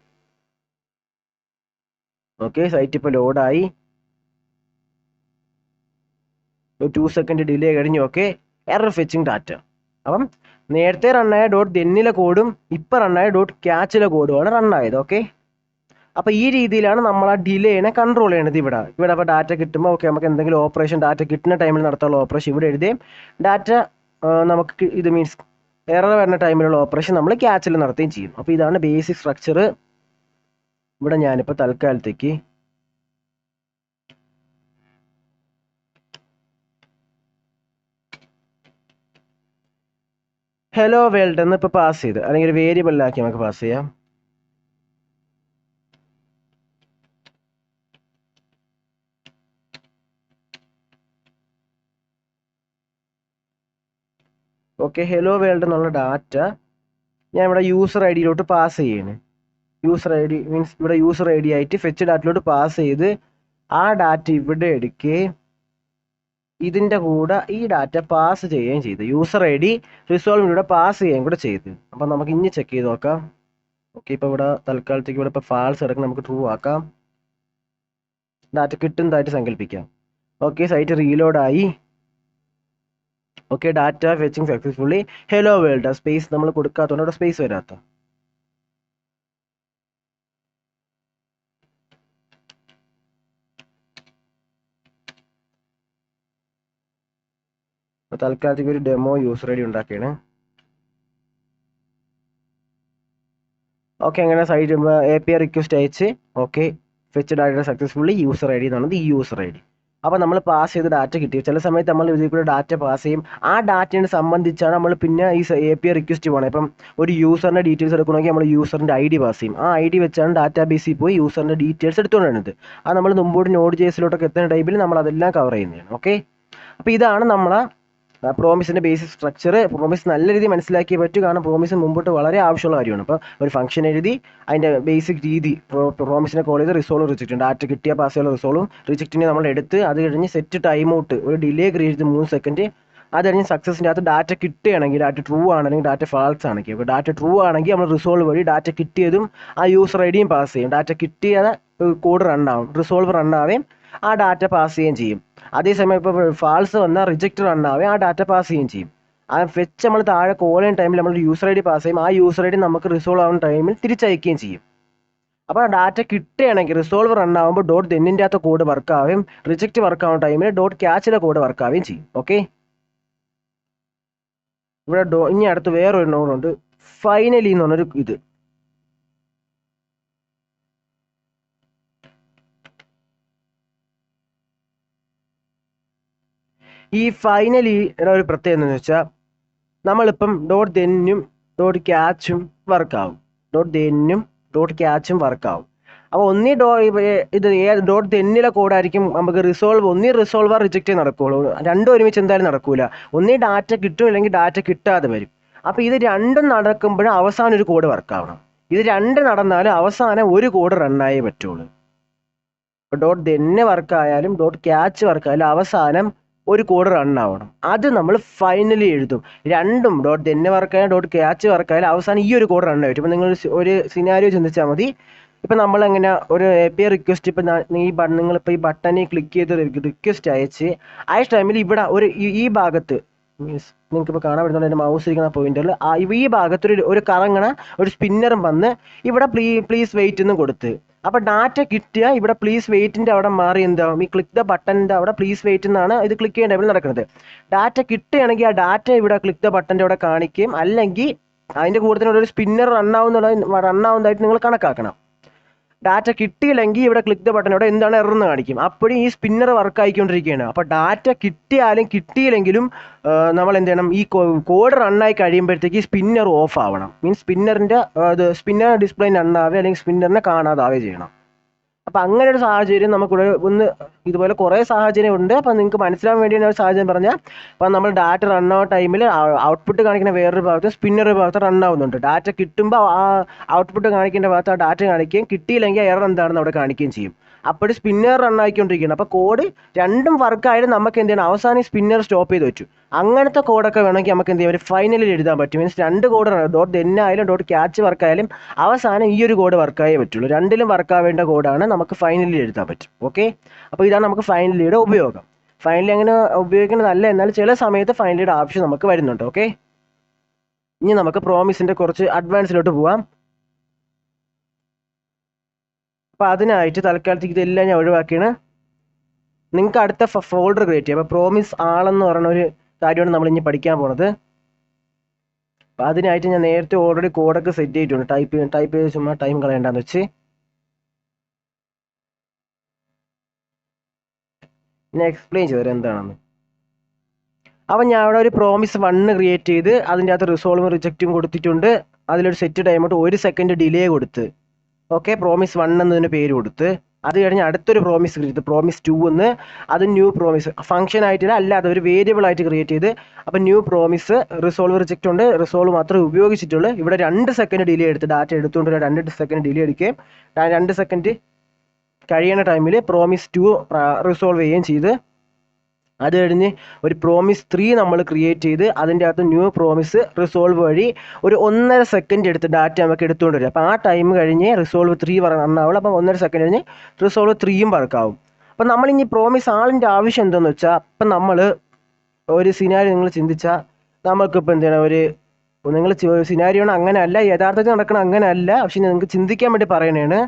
ഓക്കെ, സൈറ്റ് ഇപ്പോൾ ലോഡായി. 2 സെക്കൻഡ് ഡിലേ കഴിഞ്ഞു. Okay, error fetching data. അപ്പം നേരത്തെ റണ്ണായ ഡോട്ട് ദെന്നിലെ കോഡും ഇപ്പം റണ്ണായ ഡോട്ട് ക്യാച്ചിലെ കോഡുമാണ് റണ്ണായത്. ഓക്കെ, അപ്പോൾ ഈ രീതിയിലാണ് നമ്മൾ ആ ഡിലേനെ കൺട്രോൾ ചെയ്യണത്. ഇവിടെ അപ്പോൾ ഡാറ്റ കിട്ടുമ്പോൾ ഓക്കെ നമുക്ക് എന്തെങ്കിലും ഓപ്പറേഷൻ ഡാറ്റ കിട്ടുന്ന ടൈമിൽ നടത്താനുള്ള ഓപ്പറേഷൻ ഇവിടെ എഴുതുകയും ഡാറ്റ നമുക്ക് ഇത് മീൻസ് എറർ വരുന്ന ടൈമിലുള്ള ഓപ്പറേഷൻ നമ്മൾ ക്യാച്ചിൽ നടത്തുകയും ചെയ്യും. അപ്പോൾ ഇതാണ് ബേസിക് സ്ട്രക്ചർ. ഇവിടെ ഞാനിപ്പോൾ തൽക്കാലത്തേക്ക് ഹലോ വേൾഡ് എന്ന് ഇപ്പോൾ പാസ് ചെയ്ത് അല്ലെങ്കിൽ ഒരു വേരിയബിളിലാക്കി നമുക്ക് പാസ് ചെയ്യാം. ഓക്കെ, ഹലോ വേൾഡ് എന്നുള്ള ഡാറ്റ ഞാൻ ഇവിടെ യൂസർ ഐ ഡിയിലോട്ട് പാസ് ചെയ്യണേ. യൂസർ ഐ ഡി മീൻസ് ഇവിടെ യൂസർ ഐ ഡി ആയിട്ട് ഫെച്ച് ഡാറ്റയിലോട്ട് പാസ് ചെയ്ത് ആ ഡാറ്റ ഇവിടെ എടുക്കുകയും ഇതിൻ്റെ കൂടെ ഈ ഡാറ്റ പാസ് ചെയ്യുകയും ചെയ്തു. യൂസർ ഐ ഡി റിസോൾവിലൂടെ പാസ് ചെയ്യുകയും കൂടെ ചെയ്ത്. അപ്പം നമുക്ക് ഇനി ചെക്ക് ചെയ്ത് നോക്കാം. ഓക്കെ, ഇപ്പോൾ ഇവിടെ തൽക്കാലത്തേക്ക് ഇവിടെ ഇപ്പോൾ ഫാൾസ് കിടക്കും, നമുക്ക് ട്രൂ ആക്കാം. ഡാറ്റ കിട്ടുന്നതായിട്ട് സങ്കല്പിക്കാം. ഓക്കെ, സൈറ്റ് റീലോഡായി. Okay, data fetching successfully. Hello world space നമ്മൾ കൊടുക്കാത്തതുകൊണ്ട് അവിടെ സ്പേസ് വരാത്ത. തൽക്കാലത്തേക്ക് ഒരു ഡെമോ യൂസർ ഐ ഡി ഉണ്ടാക്കിയാണ്. ഓക്കെ, അങ്ങനെ സൈറ്റ് API റിക്വസ്റ്റ് അയച്ച് okay fetch data successfully user I D എന്നാണ് ഈ യൂസർ ഐ ഡി. അപ്പോൾ നമ്മൾ പാസ് ചെയ്ത് ഡാറ്റ കിട്ടി. ചില സമയത്ത് നമ്മൾ ഇതിൽ കൂടെ ഡാറ്റ പാസ് ചെയ്യും. ആ ഡാറ്റയെ സംബന്ധിച്ചാണ് നമ്മൾ പിന്നെ ഈ API റിക്വസ്റ്റ് പോകണം. ഇപ്പം ഒരു യൂസറിൻ്റെ ഡീറ്റെയിൽസ് എടുക്കണമെങ്കിൽ നമ്മൾ യൂസറിൻ്റെ ഐ ഡി പാസ് ചെയ്യും. ആ ഐ ഡി വെച്ചാണ് ഡാറ്റാ ബേസിൽ പോയി യൂസറിൻ്റെ ഡീറ്റെയിൽസ് എടുത്തുകൊണ്ടിരുന്നത്. അത് നമ്മൾ മുമ്പോട്ട് നോഡ് JS-ലോട്ടൊക്കെ എത്തുന്ന ടൈമിൽ നമ്മൾ അതെല്ലാം കവർ ചെയ്യുന്നതാണ്. ഓക്കെ, അപ്പോൾ ഇതാണ് നമ്മളെ പ്രോമിസിൻ്റെ ബേസിക് സ്ട്രക്ചർ. പ്രോമിസ് നല്ല രീതിയിൽ മനസ്സിലാക്കിയേ പറ്റൂ, കാരണം പ്രോമിസ് മുമ്പോട്ട് വളരെ ആവശ്യമുള്ള കാര്യമാണ്. അപ്പോൾ ഒരു ഫംഗ്ഷൻ എഴുതി അതിൻ്റെ ബേസിക് രീതി പ്രോമിസിനെ കോൾ ചെയ്ത് റിസോൾവ് റിജക്റ്റ് ഡാറ്റ കിട്ടിയ പാസ് ചെയ്യുന്ന റിസോൾവും റിജക്റ്റിനെ നമ്മൾ എടുത്ത് അത് കഴിഞ്ഞ് സെറ്റ് ടൈം ഔട്ട് ഒരു ഡിലേ ക്രിയേറ്റ് ചെയ്ത് 3 സെക്കൻഡ്. അത് കഴിഞ്ഞ് സക്സസിൻ്റെ അകത്ത് ഡാറ്റ കിട്ടുകയാണെങ്കിൽ ഡാറ്റ ട്രൂ ആണെങ്കിൽ ഡാറ്റ ഫാൾസ് ആണെങ്കിൽ അപ്പോൾ ഡാറ്റ ട്രൂ ആണെങ്കിൽ നമ്മൾ റിസോൾവ് വഴി ഡാറ്റ കിട്ടിയതും ആ യൂസർ ഐ ഡിയും പാസ് ചെയ്യും. ഡാറ്റ കിട്ടിയ കോഡ് റണ്ണാവും, റിസോൾവ് റണ്ണാവുകയും ആ ഡാറ്റ പാസ് ചെയ്യുകയും ചെയ്യും. അതേസമയം ഇപ്പോൾ ഫാൾസ് വന്നാൽ റിജക്റ്റ് റണ്ണാവുകയും ആ ഡാറ്റ പാസ് ചെയ്യുകയും ചെയ്യും. ആ ഫെച്ച് നമ്മൾ താഴെ കോൾ ചെയ്യുന്ന ടൈമിൽ നമ്മൾ യൂസർ ഐ ഡി പാസ് ചെയ്യും. ആ യൂസർ ഐ ഡി നമുക്ക് റിസോൾവ് ആവുന്ന ടൈമിൽ തിരിച്ചയക്കുകയും ചെയ്യും. അപ്പോൾ ഡാറ്റ കിട്ടുകയാണെങ്കിൽ റിസോൾവ് റണ്ണാവുമ്പോൾ ഡോട്ട് ദെന്നിൻ്റെ അകത്ത് കോഡ് വർക്കാവുകയും റിജക്റ്റ് വർക്കാവുന്ന ടൈമിൽ ഡോട്ട് ക്യാച്ചിലെ കോഡ് വർക്കാവുകയും ചെയ്യും. ഓക്കെ, ഇവിടെ ഇനി അടുത്ത് വേറൊരു നോഡുണ്ട്, ഫൈനലി എന്ന് പറഞ്ഞൊരു ഇത്. ഈ ഫൈനലിയുടെ ഒരു പ്രത്യേകത എന്ന് വെച്ചാൽ നമ്മളിപ്പം ഡോട്ട് ദെന്നും ഡോട്ട് ക്യാച്ചും വർക്കാവും. ഡോട്ട് ദെന്നും ഡോട്ട് ക്യാച്ചും വർക്കാവും. അപ്പോൾ ഒന്നീ ഇത് ഡോട്ട് ദെന്നിലെ കോഡായിരിക്കും നമുക്ക് റിസോൾവ്, ഒന്നീ റിസോൾവ് റിജക്റ്റ് നടക്കുകയുള്ളൂ. രണ്ടും ഒരുമിച്ച് എന്തായാലും നടക്കൂല. ഒന്നീ ഡാറ്റ കിട്ടും അല്ലെങ്കിൽ ഡാറ്റ കിട്ടാതെ വരും. അപ്പോൾ ഇത് രണ്ടും നടക്കുമ്പോഴും അവസാനം ഒരു കോഡ് വർക്കാവണം. ഇത് രണ്ട് നടന്നാലും അവസാനം ഒരു കോഡ് റണ്ണായേ പറ്റുള്ളൂ. ഡോട്ട് ദെന്ന് വർക്കായാലും ഡോട്ട് ക്യാച്ച് വർക്കായാലും അവസാനം ഒരു കോഡ് റണ്ണാവണം. അത് നമ്മൾ ഫൈനലി എഴുതും. രണ്ടും ഡോട്ട് ദെന്ന് വർക്കായാലും ഡോട്ട് ക്യാച്ച് വർക്കായാലും അവസാനം ഈ ഒരു കോഡ് റണ്ണായി വരും. ഇപ്പം നിങ്ങൾ ഒരു സിനാരിയോ ചിന്തിച്ചാൽ മതി. ഇപ്പം നമ്മളെങ്ങനെ ഒരു API റിക്വസ്റ്റ് ഇപ്പം നിങ്ങളിപ്പോൾ ഈ ബട്ടണിൽ ക്ലിക്ക് ചെയ്ത് റിക്വസ്റ്റ് അയച്ച ടൈമിൽ ഇവിടെ ഒരു ഈ ഭാഗത്ത് മീൻസ് നിങ്ങൾക്കിപ്പോൾ കാണാൻ പറ്റുന്ന എൻ്റെ മൗസ് ഇരിക്കുന്ന പോയിന്റിൽ ഈ ഭാഗത്തൊരു ഒരു കറങ്ങണ ഒരു സ്പിന്നറും വന്ന് ഇവിടെ പ്ലീസ് വെയിറ്റ് എന്നും കൊടുത്ത് അപ്പോൾ ഡാറ്റ കിട്ടിയ ഇവിടെ പ്ലീസ് വെയിറ്റിൻ്റെ അവിടെ മാറി എന്താവും, ഈ ക്ലിക്ക് ദ ബട്ടൻ്റെ അവിടെ പ്ലീസ് വെയിറ്റ് എന്നാണ് ഇത് ക്ലിക്ക് ചെയ്യേണ്ട ടൈമിൽ നടക്കുന്നത്. ഡാറ്റ കിട്ടുകയാണെങ്കിൽ ആ ഡാറ്റ ഇവിടെ ക്ലിക്ക് ദ ബട്ടൻ്റെ അവിടെ കാണിക്കുകയും അല്ലെങ്കിൽ അതിൻ്റെ കൂടുതൽ ഒരു സ്പിന്നർ റണ്ണാവുന്നതായിട്ട് നിങ്ങൾ കണക്കാക്കണം. ഡാറ്റ കിട്ടിയില്ലെങ്കിൽ ഇവിടെ ക്ലിക്ക് ദ ബട്ടൺ ഇവിടെ എന്താണ് എറർ എന്ന് കാണിക്കും. അപ്പോഴും ഈ സ്പിന്നർ വർക്ക് ആയിക്കൊണ്ടിരിക്കുകയാണ്. അപ്പോൾ ഡാറ്റ കിട്ടിയാലും കിട്ടിയില്ലെങ്കിലും നമ്മൾ എന്ത് ചെയ്യണം, ഈ കോഡ് റണ്ണായി കഴിയുമ്പോഴത്തേക്ക് സ്പിന്നർ ഓഫ് ആവണം. മീൻസ് സ്പിന്നറിൻ്റെ സ്പിന്നർ ഡിസ്പ്ലേ റണ്ണാവുക അല്ലെങ്കിൽ സ്പിന്നറിനെ കാണാതാവുകയും ചെയ്യണം. അപ്പോൾ അങ്ങനെ ഒരു സാഹചര്യം നമുക്കിവിടെ ഒന്ന് ഇതുപോലെ കുറേ സാഹചര്യം ഉണ്ട്. അപ്പോൾ നിങ്ങൾക്ക് മനസ്സിലാവാൻ വേണ്ടിയാണ് ഒരു സാഹചര്യം പറഞ്ഞാൽ, അപ്പോൾ നമ്മൾ ഡാറ്റ റൺ ആവുന്ന ടൈമിൽ ഔട്ട്പുട്ട് കാണിക്കുന്ന വേറൊരു ഭാഗത്ത് സ്പിന്നർ ഭാഗത്ത് റൺ ആവുന്നുണ്ട്. ഡാറ്റ കിട്ടുമ്പോൾ ആ ഔട്ട്പുട്ട് കാണിക്കേണ്ട ഭാഗത്ത് ആ ഡാറ്റ കാണിക്കുകയും കിട്ടിയില്ലെങ്കിൽ എറർ എന്താണെന്ന് അവിടെ കാണിക്കുകയും ചെയ്യും. അപ്പോൾ സ്പിന്നർ റൺ ആയിക്കൊണ്ടിരിക്കുകയാണ്. അപ്പോൾ കോഡ് രണ്ടും വർക്കായാലും നമുക്ക് എന്ത് ചെയ്യണം, അവസാനം സ്പിന്നർ സ്റ്റോപ്പ് ചെയ്ത് വെച്ചു. അങ്ങനത്തെ കോഡൊക്കെ വേണമെങ്കിൽ നമുക്ക് എന്ത് ചെയ്യാം, ഒരു ഫൈനലിൽ എഴുതാൻ പറ്റും. മീൻസ് രണ്ട് കോഡ് ഡോട്ട് ദെൻ ആയാലും ഡോട്ട് ക്യാച്ച് വർക്കായാലും അവസാനം ഈ ഒരു കോഡ് വർക്കായേ പറ്റുള്ളൂ. രണ്ടിലും വർക്കാവേണ്ട കോഡാണ് നമുക്ക് ഫൈനലിൽ എഴുതാൻ പറ്റും. ഓക്കെ, അപ്പോൾ ഇതാണ് നമുക്ക് ഫൈനലിയുടെ ഉപയോഗം. ഫൈനലി അങ്ങനെ ഉപയോഗിക്കുന്നതല്ല, എന്നാൽ ചില സമയത്ത് ഫൈനലിയുടെ ആവശ്യം നമുക്ക് വരുന്നുണ്ട്. ഓക്കെ, ഇനി നമുക്ക് പ്രോമിസിൻ്റെ കുറച്ച് അഡ്വാൻസിലോട്ട് പോവാം. അപ്പോൾ അതിനായിട്ട് തൽക്കാലത്തേക്ക് ഇതെല്ലാം ഞാൻ ഒഴിവാക്കിയാണ്. നിങ്ങൾക്ക് അടുത്ത ഫോൾഡർ ക്രിയേറ്റ് ചെയ്യാം. അപ്പോൾ പ്രോമിസ് ആളെന്ന് പറയുന്ന ഒരു കാര്യമാണ് നമ്മൾ ഇനി പഠിക്കാൻ പോണത്. അപ്പോൾ അതിനായിട്ട് ഞാൻ നേരത്തെ ഓൾറെഡി കോഡൊക്കെ സെറ്റ് ചെയ്തിട്ടുണ്ട്. ടൈപ്പ് ചെയ്ത് ചുമ്മാ ടൈം കളയണ്ടെന്ന് വെച്ച് ഞാൻ എക്സ്പ്ലെയിൻ ചെയ്തുതരാം എന്താണെന്ന്. അപ്പം ഞാൻ അവിടെ ഒരു പ്രോമിസ് 1 ക്രിയേറ്റ് ചെയ്ത് അതിൻ്റെ അകത്ത് റിസോൾവും റിജക്റ്റും കൊടുത്തിട്ടുണ്ട്. അതിലൊരു സെറ്റ് ടൈമോട്ട് 1 സെക്കൻഡ് ഡിലേ കൊടുത്ത്, ഓക്കെ, പ്രോമിസ് 1 എന്നതിന് പേര് കൊടുത്ത്. അത് കഴിഞ്ഞ് അടുത്തൊരു പ്രോമിസ് ക്രിയേറ്റ് ചെയ്ത് പ്രോമിസ് 2 എന്ന്, അത് ന്യൂ പ്രോമിസ് ഫംഗ്ഷൻ ആയിട്ടില്ല, അല്ലാതെ ഒരു വേരിയബിൾ ആയിട്ട് ക്രിയേറ്റ് ചെയ്ത്. അപ്പോൾ ന്യൂ പ്രോമിസ് റിസോൾവ് റിജക്റ്റ് ഉണ്ട്, റിസോൾവ് മാത്രമേ ഉപയോഗിച്ചിട്ടുള്ളൂ. ഇവിടെ 2 സെക്കൻഡ് ഡിലേ എടുത്ത് ഡാറ്റ എടുത്തുകൊണ്ട് 2 സെക്കൻഡ് ഡിലേ എടുക്കുകയും 2 സെക്കൻഡ് കഴിയുന്ന ടൈമിൽ പ്രോമിസ് 2 റിസോൾവ് ചെയ്യുകയും ചെയ്ത്. അത് കഴിഞ്ഞ് ഒരു പ്രോമിസ് 3 നമ്മൾ ക്രിയേറ്റ് ചെയ്ത് അതിൻ്റെ അകത്ത് ന്യൂ പ്രോമിസ് റിസോൾവ് വഴി ഒരു 1.5 സെക്കൻഡ് എടുത്ത് ഡാറ്റ നമുക്ക് എടുത്തുകൊണ്ട് വരും. അപ്പോൾ ആ ടൈം കഴിഞ്ഞ് റിസോൾവ് 3 റണ്ണാവുള്ളൂ. അപ്പോൾ 1.5 സെക്കൻഡ് കഴിഞ്ഞ് റിസോൾവ് 3യും വർക്കാവും. അപ്പം നമ്മളിനി പ്രോമിസ് ആളിൻ്റെ ആവശ്യം എന്താണെന്ന് വെച്ചാൽ, അപ്പം നമ്മൾ ഒരു സിനാരിയോ നിങ്ങൾ ചിന്തിച്ചാൽ നമുക്കിപ്പോൾ എന്താണ് നിങ്ങൾ സിനാരിയോണ് അങ്ങനെയല്ല, യഥാർത്ഥത്തിൽ നടക്കണം അങ്ങനെയല്ല, പക്ഷെ നിങ്ങൾക്ക് ചിന്തിക്കാൻ വേണ്ടി പറയണതാണ്.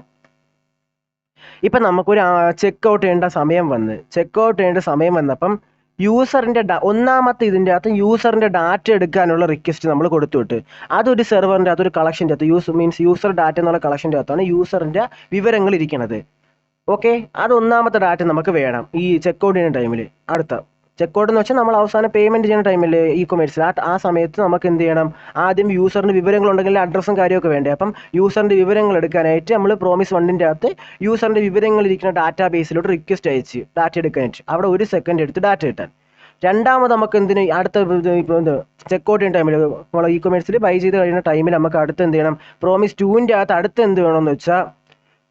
ഇപ്പം നമുക്കൊരു ചെക്ക് ഔട്ട് ചെയ്യേണ്ട സമയം വന്നപ്പം യൂസറിൻ്റെ ഒന്നാമത്തെ ഇതിൻ്റെ അകത്ത് യൂസറിൻ്റെ ഡാറ്റ എടുക്കാനുള്ള റിക്വസ്റ്റ് നമ്മൾ കൊടുത്തു വിട്ട്. അതൊരു സെർവറിൻ്റെ അകത്ത് ഒരു കളക്ഷൻ്റെ അകത്ത് യൂസർ ഡാറ്റ എന്നുള്ള കളക്ഷൻ്റെ അകത്താണ് യൂസറിൻ്റെ വിവരങ്ങൾ ഇരിക്കുന്നത്. ഓക്കെ, അത് ഒന്നാമത്തെ ഡാറ്റ നമുക്ക് വേണം ഈ ചെക്ക് ഔട്ട് ചെയ്യുന്ന ടൈമിൽ. അടുത്ത ചെക്ക് ഔട്ട് എന്ന് വെച്ചാൽ നമ്മൾ അവസാനം പേയ്മെൻറ്റ് ചെയ്യുന്ന ടൈമിൽ ഇ കൊമേഴ്സിൽ ആ സമയത്ത് നമുക്ക് എന്ത് ചെയ്യണം, ആദ്യം യൂസറിൻ്റെ വിവരങ്ങളുണ്ടെങ്കിൽ അഡ്രസ്സും കാര്യമൊക്കെ വേണ്ടേ. അപ്പം യൂസറിൻ്റെ വിവരങ്ങൾ എടുക്കാനായിട്ട് നമ്മൾ പ്രോമിസ് 1ൻ്റെ അകത്ത് യൂസറിൻ്റെ വിവരങ്ങൾ ഇരിക്കുന്ന ഡാറ്റാ ബേസിലോട്ട് റിക്വസ്റ്റ് അയച്ച് ഡാറ്റ എടുക്കാനായിട്ട് അവിടെ 1 സെക്കൻഡ് എടുത്ത് ഡാറ്റ കിട്ടാൻ. രണ്ടാമത് നമുക്ക് എന്തിന് അടുത്ത ഇപ്പോൾ ചെക്ക് ഔട്ട് ചെയ്യുന്ന ടൈമിൽ നമ്മൾ ഇ കൊമേഴ്സിൽ ബൈ ചെയ്ത് കഴിയുന്ന ടൈമിൽ നമുക്ക് അടുത്ത് എന്ത് ചെയ്യണം, പ്രോമിസ് 2ൻ്റെ അകത്ത് അടുത്ത് എന്ത് വേണമെന്ന് വെച്ചാൽ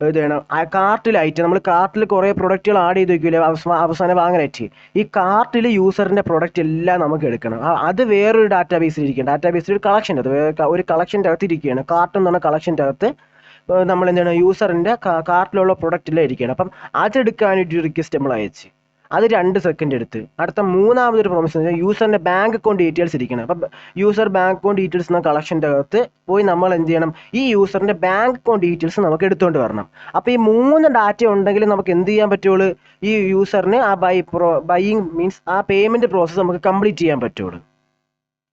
ഇത് വേണം, ആ കാർട്ടിലായിട്ട് നമ്മൾ കാർട്ടിൽ കുറേ പ്രൊഡക്റ്റുകൾ ആഡ് ചെയ്ത് വയ്ക്കില്ലേ അവസാനം വാങ്ങാനായിട്ട്. ഈ കാർട്ടിൽ യൂസറിൻ്റെ പ്രൊഡക്റ്റ് എല്ലാം നമുക്ക് എടുക്കണം. അത് വേറൊരു ഡാറ്റാ ബേസിൽ ഇരിക്കണം. ഡാറ്റാ ബേസിൽ ഒരു കളക്ഷൻ്റെ അകത്ത് ഒരു കളക്ഷൻ്റെ അകത്ത് ഇരിക്കുകയാണ്. കാർട്ട് എന്ന് പറഞ്ഞ കളക്ഷൻ്റെ അകത്ത് നമ്മൾ എന്താണ് യൂസറിൻ്റെ കാർട്ടിലുള്ള പ്രൊഡക്റ്റെല്ലാം ഇരിക്കുകയാണ്. അപ്പം അതെടുക്കാനായിട്ട് റിക്വസ്റ്റ് നമ്മൾ അയച്ച് അത് 2 സെക്കൻഡ് എടുത്ത്. അടുത്ത മൂന്നാമതൊരു പ്രോമിസ് എന്ന് വെച്ചാൽ യൂസറിൻ്റെ ബാങ്ക് അക്കൗണ്ട് ഡീറ്റെയിൽസ് ഇരിക്കണം. അപ്പം യൂസർ ബാങ്ക് അക്കൗണ്ട് ഡീറ്റെയിൽസ് എന്ന കളക്ഷൻ്റെ അകത്ത് പോയി നമ്മൾ എന്ത് ചെയ്യണം, ഈ യൂസറിൻ്റെ ബാങ്ക് അക്കൗണ്ട് ഡീറ്റെയിൽസ് നമുക്ക് എടുത്തുകൊണ്ട് വരണം. അപ്പോൾ ഈ 3 ഡാറ്റ ഉണ്ടെങ്കിൽ നമുക്ക് എന്ത് ചെയ്യാൻ പറ്റുള്ളൂ, ഈ യൂസറിന് ആ ബൈയിങ് മീൻസ് ആ പേയ്മെൻറ്റ് പ്രോസസ്സ് നമുക്ക് കംപ്ലീറ്റ് ചെയ്യാൻ പറ്റുള്ളൂ.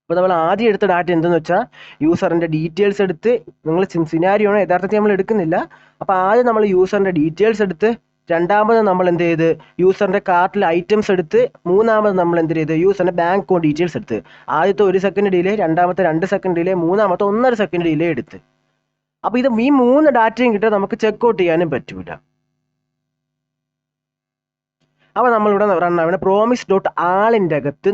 അപ്പോൾ നമ്മൾ ആദ്യം എടുത്ത ഡാറ്റ എന്തെന്ന് വെച്ചാൽ യൂസറിൻ്റെ ഡീറ്റെയിൽസ് എടുത്ത്, നിങ്ങൾ സിനാരിയോണ് യഥാർത്ഥത്തിൽ നമ്മൾ എടുക്കുന്നില്ല. അപ്പോൾ ആദ്യം നമ്മൾ യൂസറിൻ്റെ ഡീറ്റെയിൽസ് എടുത്ത്, രണ്ടാമത് നമ്മൾ എന്ത് ചെയ്ത് യൂസറിൻ്റെ കാർട്ടിൽ ഐറ്റംസ് എടുത്ത്, മൂന്നാമത് നമ്മൾ എന്ത് ചെയ്ത് യൂസറിൻ്റെ ബാങ്ക് അക്കൗണ്ട് ഡീറ്റെയിൽസ് എടുത്ത്. ആദ്യത്തെ 1 സെക്കൻഡ് ഡിലേ, രണ്ടാമത്തെ 2 സെക്കൻഡ് ഡിലേ, മൂന്നാമത്തെ 1.5 സെക്കൻഡ് ഡിലേ എടുത്ത്. അപ്പോൾ ഇത് ഈ 3 ഡാറ്റയും കിട്ടാൻ നമുക്ക് ചെക്ക് ഔട്ട് ചെയ്യാനും പറ്റൂല. അപ്പോൾ നമ്മളിവിടെ റണ്ണാവുന്ന പ്രോമിസ് ഡോട്ട് ആളിൻ്റെ അകത്ത്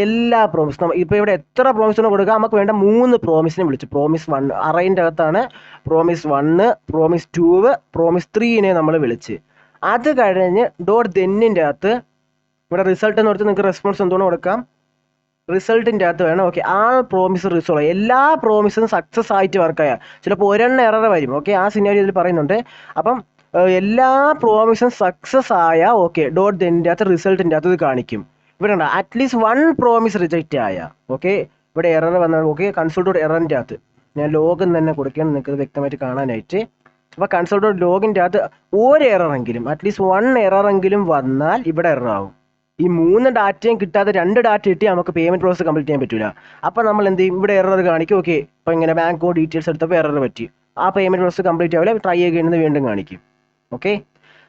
എല്ലാ പ്രോമിസും ഇപ്പോൾ ഇവിടെ എത്ര പ്രോമിസിനും കൊടുക്കുക, നമുക്ക് വേണ്ട 3 പ്രോമിസിനെ വിളിച്ചു. പ്രോമിസ് 1 അറേൻ്റെ അകത്താണ് പ്രോമിസ് 1, പ്രോമിസ് 2, പ്രോമിസ് 3നെ നമ്മൾ വിളിച്ച്. അത് കഴിഞ്ഞ് ഡോട്ട് ദെന്നിൻ്റെ അകത്ത് ഇവിടെ റിസൾട്ട് എന്ന് പറഞ്ഞാൽ നിങ്ങൾക്ക് റെസ്പോൺസ് എന്തുകൊണ്ട് കൊടുക്കാം, റിസൾട്ടിൻ്റെ അകത്ത് വേണം. ഓക്കെ, ആ പ്രോമിസ് റിസോൾവ് എല്ലാ പ്രോമിസും സക്സസ് ആയിട്ട് വർക്കായ, ചിലപ്പോൾ ഒരെണ്ണം എറർ വരും. ഓക്കെ, ആ സിനാരിയോ ഇതിൽ പറയുന്നുണ്ട്. അപ്പം എല്ലാ പ്രോമിസും സക്സസ് ആയ ഓക്കെ ഡോട്ട് ദെന്നിൻ്റെ അകത്ത് റിസൾട്ടിൻ്റെ അകത്ത് ഇത് കാണിക്കും. ഇവിടെ ഉണ്ട് അറ്റ്ലീസ്റ്റ് 1 പ്രോമിസ് റിജക്റ്റ് ആയ. ഓക്കെ, ഇവിടെ എറർ വന്നാൽ ഓക്കെ കൺസോൾ ഡോട്ട് എററിൻ്റെ അകത്ത് ഞാൻ ലോഗിൻ തന്നെ കൊടുക്കണം നിങ്ങൾക്ക് ഇത് വ്യക്തമായിട്ട് കാണാനായിട്ട്. അപ്പോൾ കൺസോൾ ഡോട്ട് ലോഗിൻ്റെ അകത്ത് ഒരു എററെങ്കിലും അറ്റ്ലീസ്റ്റ് 1 എററെങ്കിലും വന്നാൽ ഇവിടെ എറർ ആവും. ഈ 3 ഡാറ്റയും കിട്ടാതെ 2 ഡാറ്റ കിട്ടി നമുക്ക് പേയ്മെൻറ്റ് പ്രോസസ് കംപ്ലീറ്റ് ചെയ്യാൻ പറ്റില്ല. അപ്പോൾ നമ്മൾ എന്ത് ചെയ്യും, ഇവിടെ എറർ കാണിക്കും. ഓക്കെ, ഇപ്പോൾ ഇങ്ങനെ ബാങ്ക് അക്കൗണ്ട് ഡീറ്റെയിൽസ് എടുത്തപ്പോൾ എറർ പറ്റി, ആ പേയ്മെൻറ്റ് പ്രോസസ് കംപ്ലീറ്റ് ആവില്ല, ട്രൈ ചെയ്യുന്നത് വീണ്ടും കാണിക്കും. ഓക്കെ,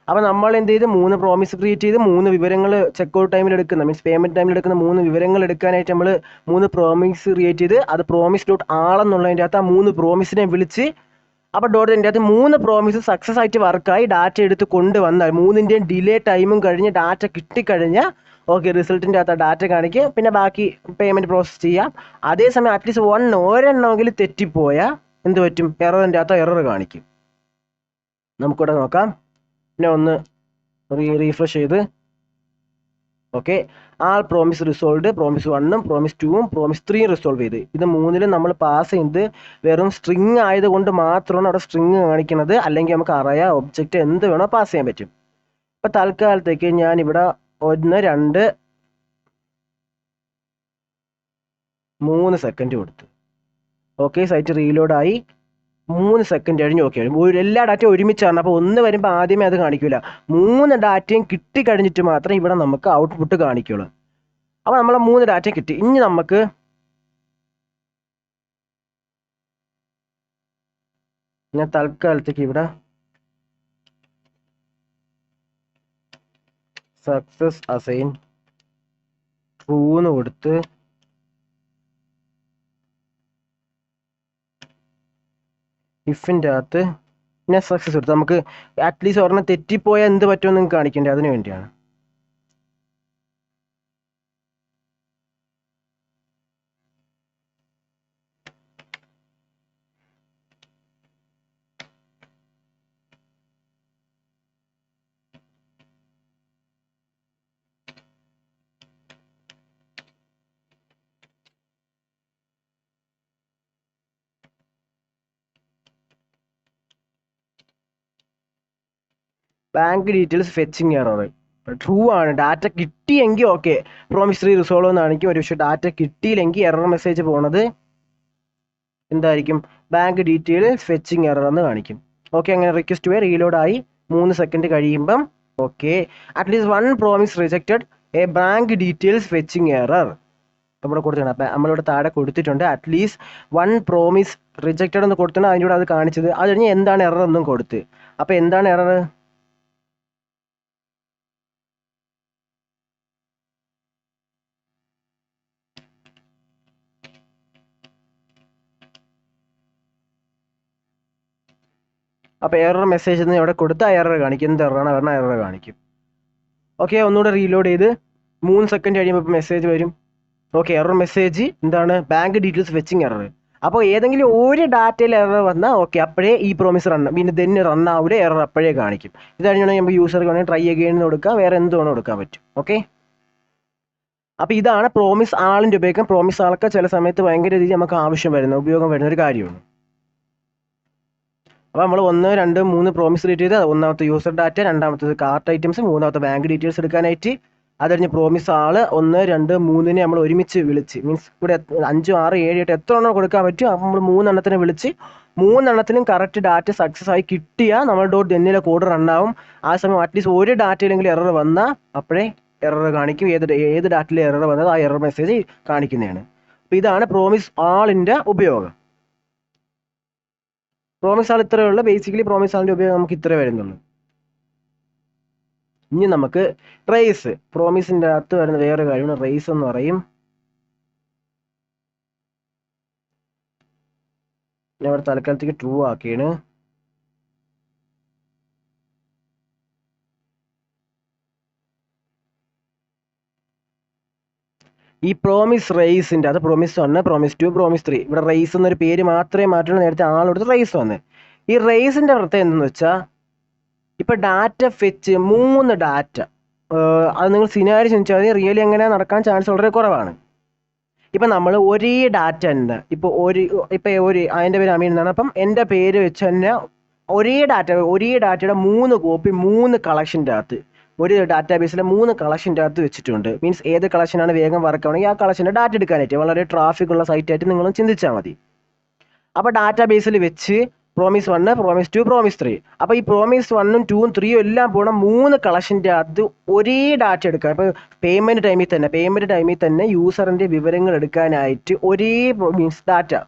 അപ്പോൾ നമ്മൾ എന്ത് ചെയ്ത് 3 പ്രോമിസ് ക്രിയേറ്റ് ചെയ്ത് 3 വിവരങ്ങൾ ചെക്ക് ഔട്ട് ടൈമിൽ എടുക്കുന്ന മീൻസ് പേയ്മെൻറ്റ് ടൈമിൽ എടുക്കുന്ന 3 വിവരങ്ങൾ എടുക്കാനായിട്ട് നമ്മൾ 3 പ്രോമിസ് ക്രിയേറ്റ് ചെയ്ത് അത് പ്രോമിസ് ഡോട്ട് ആളെന്നുള്ളതിൻ്റെ അകത്ത് ആ 3 പ്രോമിസിനെ വിളിച്ച് അപ്പോൾ ഡോട്ട് ഇതിൻ്റെ അകത്ത് 3 പ്രോമിസ് സക്സസ് ആയിട്ട് വർക്കായി ഡാറ്റ എടുത്ത് കൊണ്ടുവന്നാൽ 3ൻ്റെയും ഡിലേ ടൈമും കഴിഞ്ഞ് ഡാറ്റ കിട്ടിക്കഴിഞ്ഞാൽ ഓക്കെ റിസൾട്ടിൻ്റെ അകത്ത് ഡാറ്റ കാണിക്കുക, പിന്നെ ബാക്കി പേയ്മെൻറ്റ് പ്രോസസ്സ് ചെയ്യാം. അതേസമയം അറ്റ്ലീസ്റ്റ് ഒരെണ്ണമെങ്കിലും തെറ്റിപ്പോയാൽ എന്ത് പറ്റും? എററിൻ്റെ അകത്ത് എറർ കാണിക്കും. നമുക്കിവിടെ നോക്കാം. പിന്നെ ഒന്ന് റീഫ്രഷ് ചെയ്ത് okay all promise resolve, promise 1ഉം പ്രോമിസ് 2ഉം പ്രോമിസ് 3 റിസോൾവ് ചെയ്ത്. ഇത് 3ലും നമ്മൾ പാസ് ചെയ്ത് വെറും സ്ട്രിങ് ആയതുകൊണ്ട് മാത്രമാണ് അവിടെ സ്ട്രിങ് കാണിക്കുന്നത്. അല്ലെങ്കിൽ നമുക്ക് അറിയാം ഒബ്ജക്റ്റ് എന്ത് വേണോ പാസ് ചെയ്യാൻ പറ്റും. ഇപ്പം തൽക്കാലത്തേക്ക് ഞാനിവിടെ 1, 2, 3 സെക്കൻഡ് കൊടുത്തു. ഓക്കെ സൈറ്റ് റീലോഡായി. 3 സെക്കൻഡ് കഴിഞ്ഞ് ഓക്കെ എല്ലാ ഡാറ്റയും ഒരുമിച്ചാണ്. അപ്പോൾ 1 വരുമ്പോൾ ആദ്യമേ അത് കാണിക്കില്ല. 3 ഡാറ്റയും കിട്ടിക്കഴിഞ്ഞിട്ട് മാത്രമേ ഇവിടെ നമുക്ക് ഔട്ട്പുട്ട് കാണിക്കുള്ളൂ. അപ്പോൾ നമ്മൾ 3 ഡാറ്റയും കിട്ടി. ഇനി നമുക്ക് ഞാൻ തൽക്കാലത്തേക്ക് ഇവിടെ സക്സസ് അസൈൻ ട്രൂന്ന് കൊടുത്ത് ഇഫിൻ്റെ അകത്ത് ഞാൻ സക്സസ് കൊടുത്തു. നമുക്ക് അറ്റ്ലീസ്റ്റ് ഒരെണ്ണം തെറ്റിപ്പോയാൽ എന്ത് പറ്റുമെന്ന് നിങ്ങൾക്ക് കാണിക്കേണ്ടത്, അതിന് വേണ്ടിയാണ്. Bank details fetching error true ആണ്. ഡാറ്റ കിട്ടിയെങ്കിൽ ഓക്കെ പ്രോമിസ് 3 റിസോൾവ് എന്നാണെങ്കിൽ ഒരു പക്ഷേ ഡാറ്റ കിട്ടിയില്ലെങ്കിൽ എറർ മെസ്സേജ് പോണത് എന്തായിരിക്കും? ബാങ്ക് ഡീറ്റെയിൽസ് ഫെച്ചിങ് എറർ എന്ന് കാണിക്കും. ഓക്കെ അങ്ങനെ റിക്വസ്റ്റ് പോയി റീലോഡായി 3 സെക്കൻഡ് കഴിയുമ്പം okay at least 1 promise rejected A bank details fetching error ഇവിടെ കൊടുത്തിട്ടുണ്ട്. അപ്പം നമ്മളിവിടെ താഴെ കൊടുത്തിട്ടുണ്ട് അറ്റ്ലീസ്റ്റ് 1 പ്രോമിസ് റിജക്റ്റഡ് എന്ന് കൊടുത്തിട്ടുണ്ട്. അതിൻ്റെ കൂടെ അത് കാണിച്ചത്. അത് കഴിഞ്ഞ് എന്താണ് എറർ എന്നും കൊടുത്ത്. അപ്പോൾ എന്താണ് എറർ? അപ്പോൾ എറർ മെസ്സേജ് എന്ന് ഇവിടെ കൊടുത്ത് ആ എറർ കാണിക്കും. എന്ത് എററാണ് പറഞ്ഞാൽ എറർ കാണിക്കും. ഓക്കെ ഒന്നുകൂടെ റീലോഡ് ചെയ്ത് 3 സെക്കൻഡ് കഴിയുമ്പോൾ ഇപ്പോൾ മെസ്സേജ് വരും. ഓക്കെ എറർ മെസ്സേജ് എന്താണ്? Bank details fetching error. അപ്പോൾ ഏതെങ്കിലും ഒരു ഡാറ്റയിൽ എറർ വന്നാൽ ഓക്കെ അപ്പോഴേ ഈ പ്രോമിസ് റൺ പിന്നെ തന്നെ റൺ ആവില്ല, എറർ അപ്പോഴേ കാണിക്കും. ഇത് കഴിഞ്ഞാൽ നമ്മൾ യൂസർക്ക് വേണമെങ്കിൽ ട്രൈ അഗെയിൻ എന്ന് കൊടുക്കുക, വേറെ എന്ത് വേണോ കൊടുക്കാൻ പറ്റും. ഓക്കെ അപ്പോൾ ഇതാണ് പ്രോമിസ് ആളിൻ്റെ ഉപയോഗം. പ്രോമിസ് ആൾക്ക് ചില സമയത്ത് ഭയങ്കര രീതിയിൽ നമുക്ക് ആവശ്യം വരുന്ന ഉപയോഗം വരുന്ന ഒരു കാര്യമാണ്. അപ്പോൾ നമ്മൾ 1, 2, 3 പ്രോമിസ് റീഡ് ചെയ്ത് ഒന്നാമത്തെ യൂസർ ഡാറ്റ, രണ്ടാമത്തത് കാർട്ട് ഐറ്റംസ്, മൂന്നാമത്തെ ബാങ്ക് ഡീറ്റെയിൽസ് എടുക്കാനായിട്ട്. അത് കഴിഞ്ഞ് പ്രോമിസ് ആള് 1, 2, 3നെ നമ്മൾ ഒരുമിച്ച് വിളിച്ച് മീൻസ് ഇവിടെ 5, 6, 7, 8 എത്ര എണ്ണം കൊടുക്കാൻ പറ്റും അപ്പോൾ നമ്മൾ 3 എണ്ണത്തിനെ വിളിച്ച് 3 എണ്ണത്തിനും കറക്റ്റ് ഡാറ്റ സക്സസ് ആയി കിട്ടിയാൽ നമ്മൾ ഡോട്ട് എന്നിലെ കോഡ് റണ്ണാവും. ആ സമയം അറ്റ്ലീസ്റ്റ് ഒരു ഡാറ്റയിലെങ്കിലും എറർ വന്നാൽ അപ്പോഴേ എറർ കാണിക്കും. ഏത് ഡാറ്റയിൽ എറർ വന്നത് ആ എറർ മെസ്സേജ് കാണിക്കുന്നതാണ്. അപ്പോൾ ഇതാണ് പ്രോമിസ് ആളിൻ്റെ ഉപയോഗം. പ്രോമിസ് ആൾ ഇത്രയേ ഉള്ളൂ. ബേസിക്കലി പ്രോമിസ് ആളിൻ്റെ ഉപയോഗം നമുക്ക് ഇത്രേ വരുന്നുള്ളൂ. ഇനി നമുക്ക് റേസ്, പ്രോമിസിൻ്റെ അകത്ത് വരുന്ന വേറെ കാര്യമാണ് റേസ് എന്ന് പറയും. ഞാൻ ഇവിടെ തൽക്കാലത്തേക്ക് ട്രൂ ആക്കിയാണ്. ഈ പ്രോമിസ് റേസിൻ്റെ അത് പ്രോമിസ് 1, പ്രോമിസ് 2, പ്രോമിസ് 3 ഇവിടെ റേസ് എന്നൊരു പേര് മാത്രമേ മാറ്റുള്ളൂ. നേരത്തെ ആളെടുത്ത് റേസ് വന്ന്. ഈ റേസിൻ്റെ പ്രത്യേകത എന്തെന്ന് വെച്ചാൽ ഇപ്പോൾ ഡാറ്റ ഫെച്ച് 3 ഡാറ്റ അത് നിങ്ങൾ സിനാരി ചോദിച്ചാൽ മതി. റിയലി അങ്ങനെ നടക്കാൻ ചാൻസ് വളരെ കുറവാണ്. ഇപ്പം നമ്മൾ ഒരേ ഡാറ്റ തന്നെ ഇപ്പോൾ അതിൻ്റെ പേര് അമീൻ എന്നാണ്. അപ്പം എൻ്റെ പേര് വെച്ച് തന്നെ ഒരേ ഡാറ്റയുടെ 3 കോപ്പി 3 കളക്ഷൻ്റെ അകത്ത് ഒരു ഡാറ്റാബേസിലെ 3 കളക്ഷൻ്റെ അകത്ത് വെച്ചിട്ടുണ്ട്. മീൻസ് ഏത് കളക്ഷനാണ് വേഗം വർക്ക് ആവണമെങ്കിൽ ആ കളക്ഷൻ്റെ ഡാറ്റ എടുക്കാനായിട്ട് വളരെ ട്രാഫിക് ഉള്ള സൈറ്റായിട്ട് നിങ്ങളും ചിന്തിച്ചാൽ മതി. അപ്പോൾ ഡാറ്റാബേസിൽ വെച്ച് പ്രോമിസ് 1, പ്രോമിസ് 2, പ്രോമിസ് 3. അപ്പോൾ ഈ പ്രോമിസ് 1ഉം 2ഉം 3ഉം എല്ലാം പോകണം 3 കളക്ഷൻ്റെ അകത്ത് ഒരേ ഡാറ്റ എടുക്കുക. അപ്പോൾ പേയ്മെൻറ്റ് ടൈമിൽ തന്നെ യൂസറിൻ്റെ വിവരങ്ങൾ എടുക്കാനായിട്ട് മീൻസ്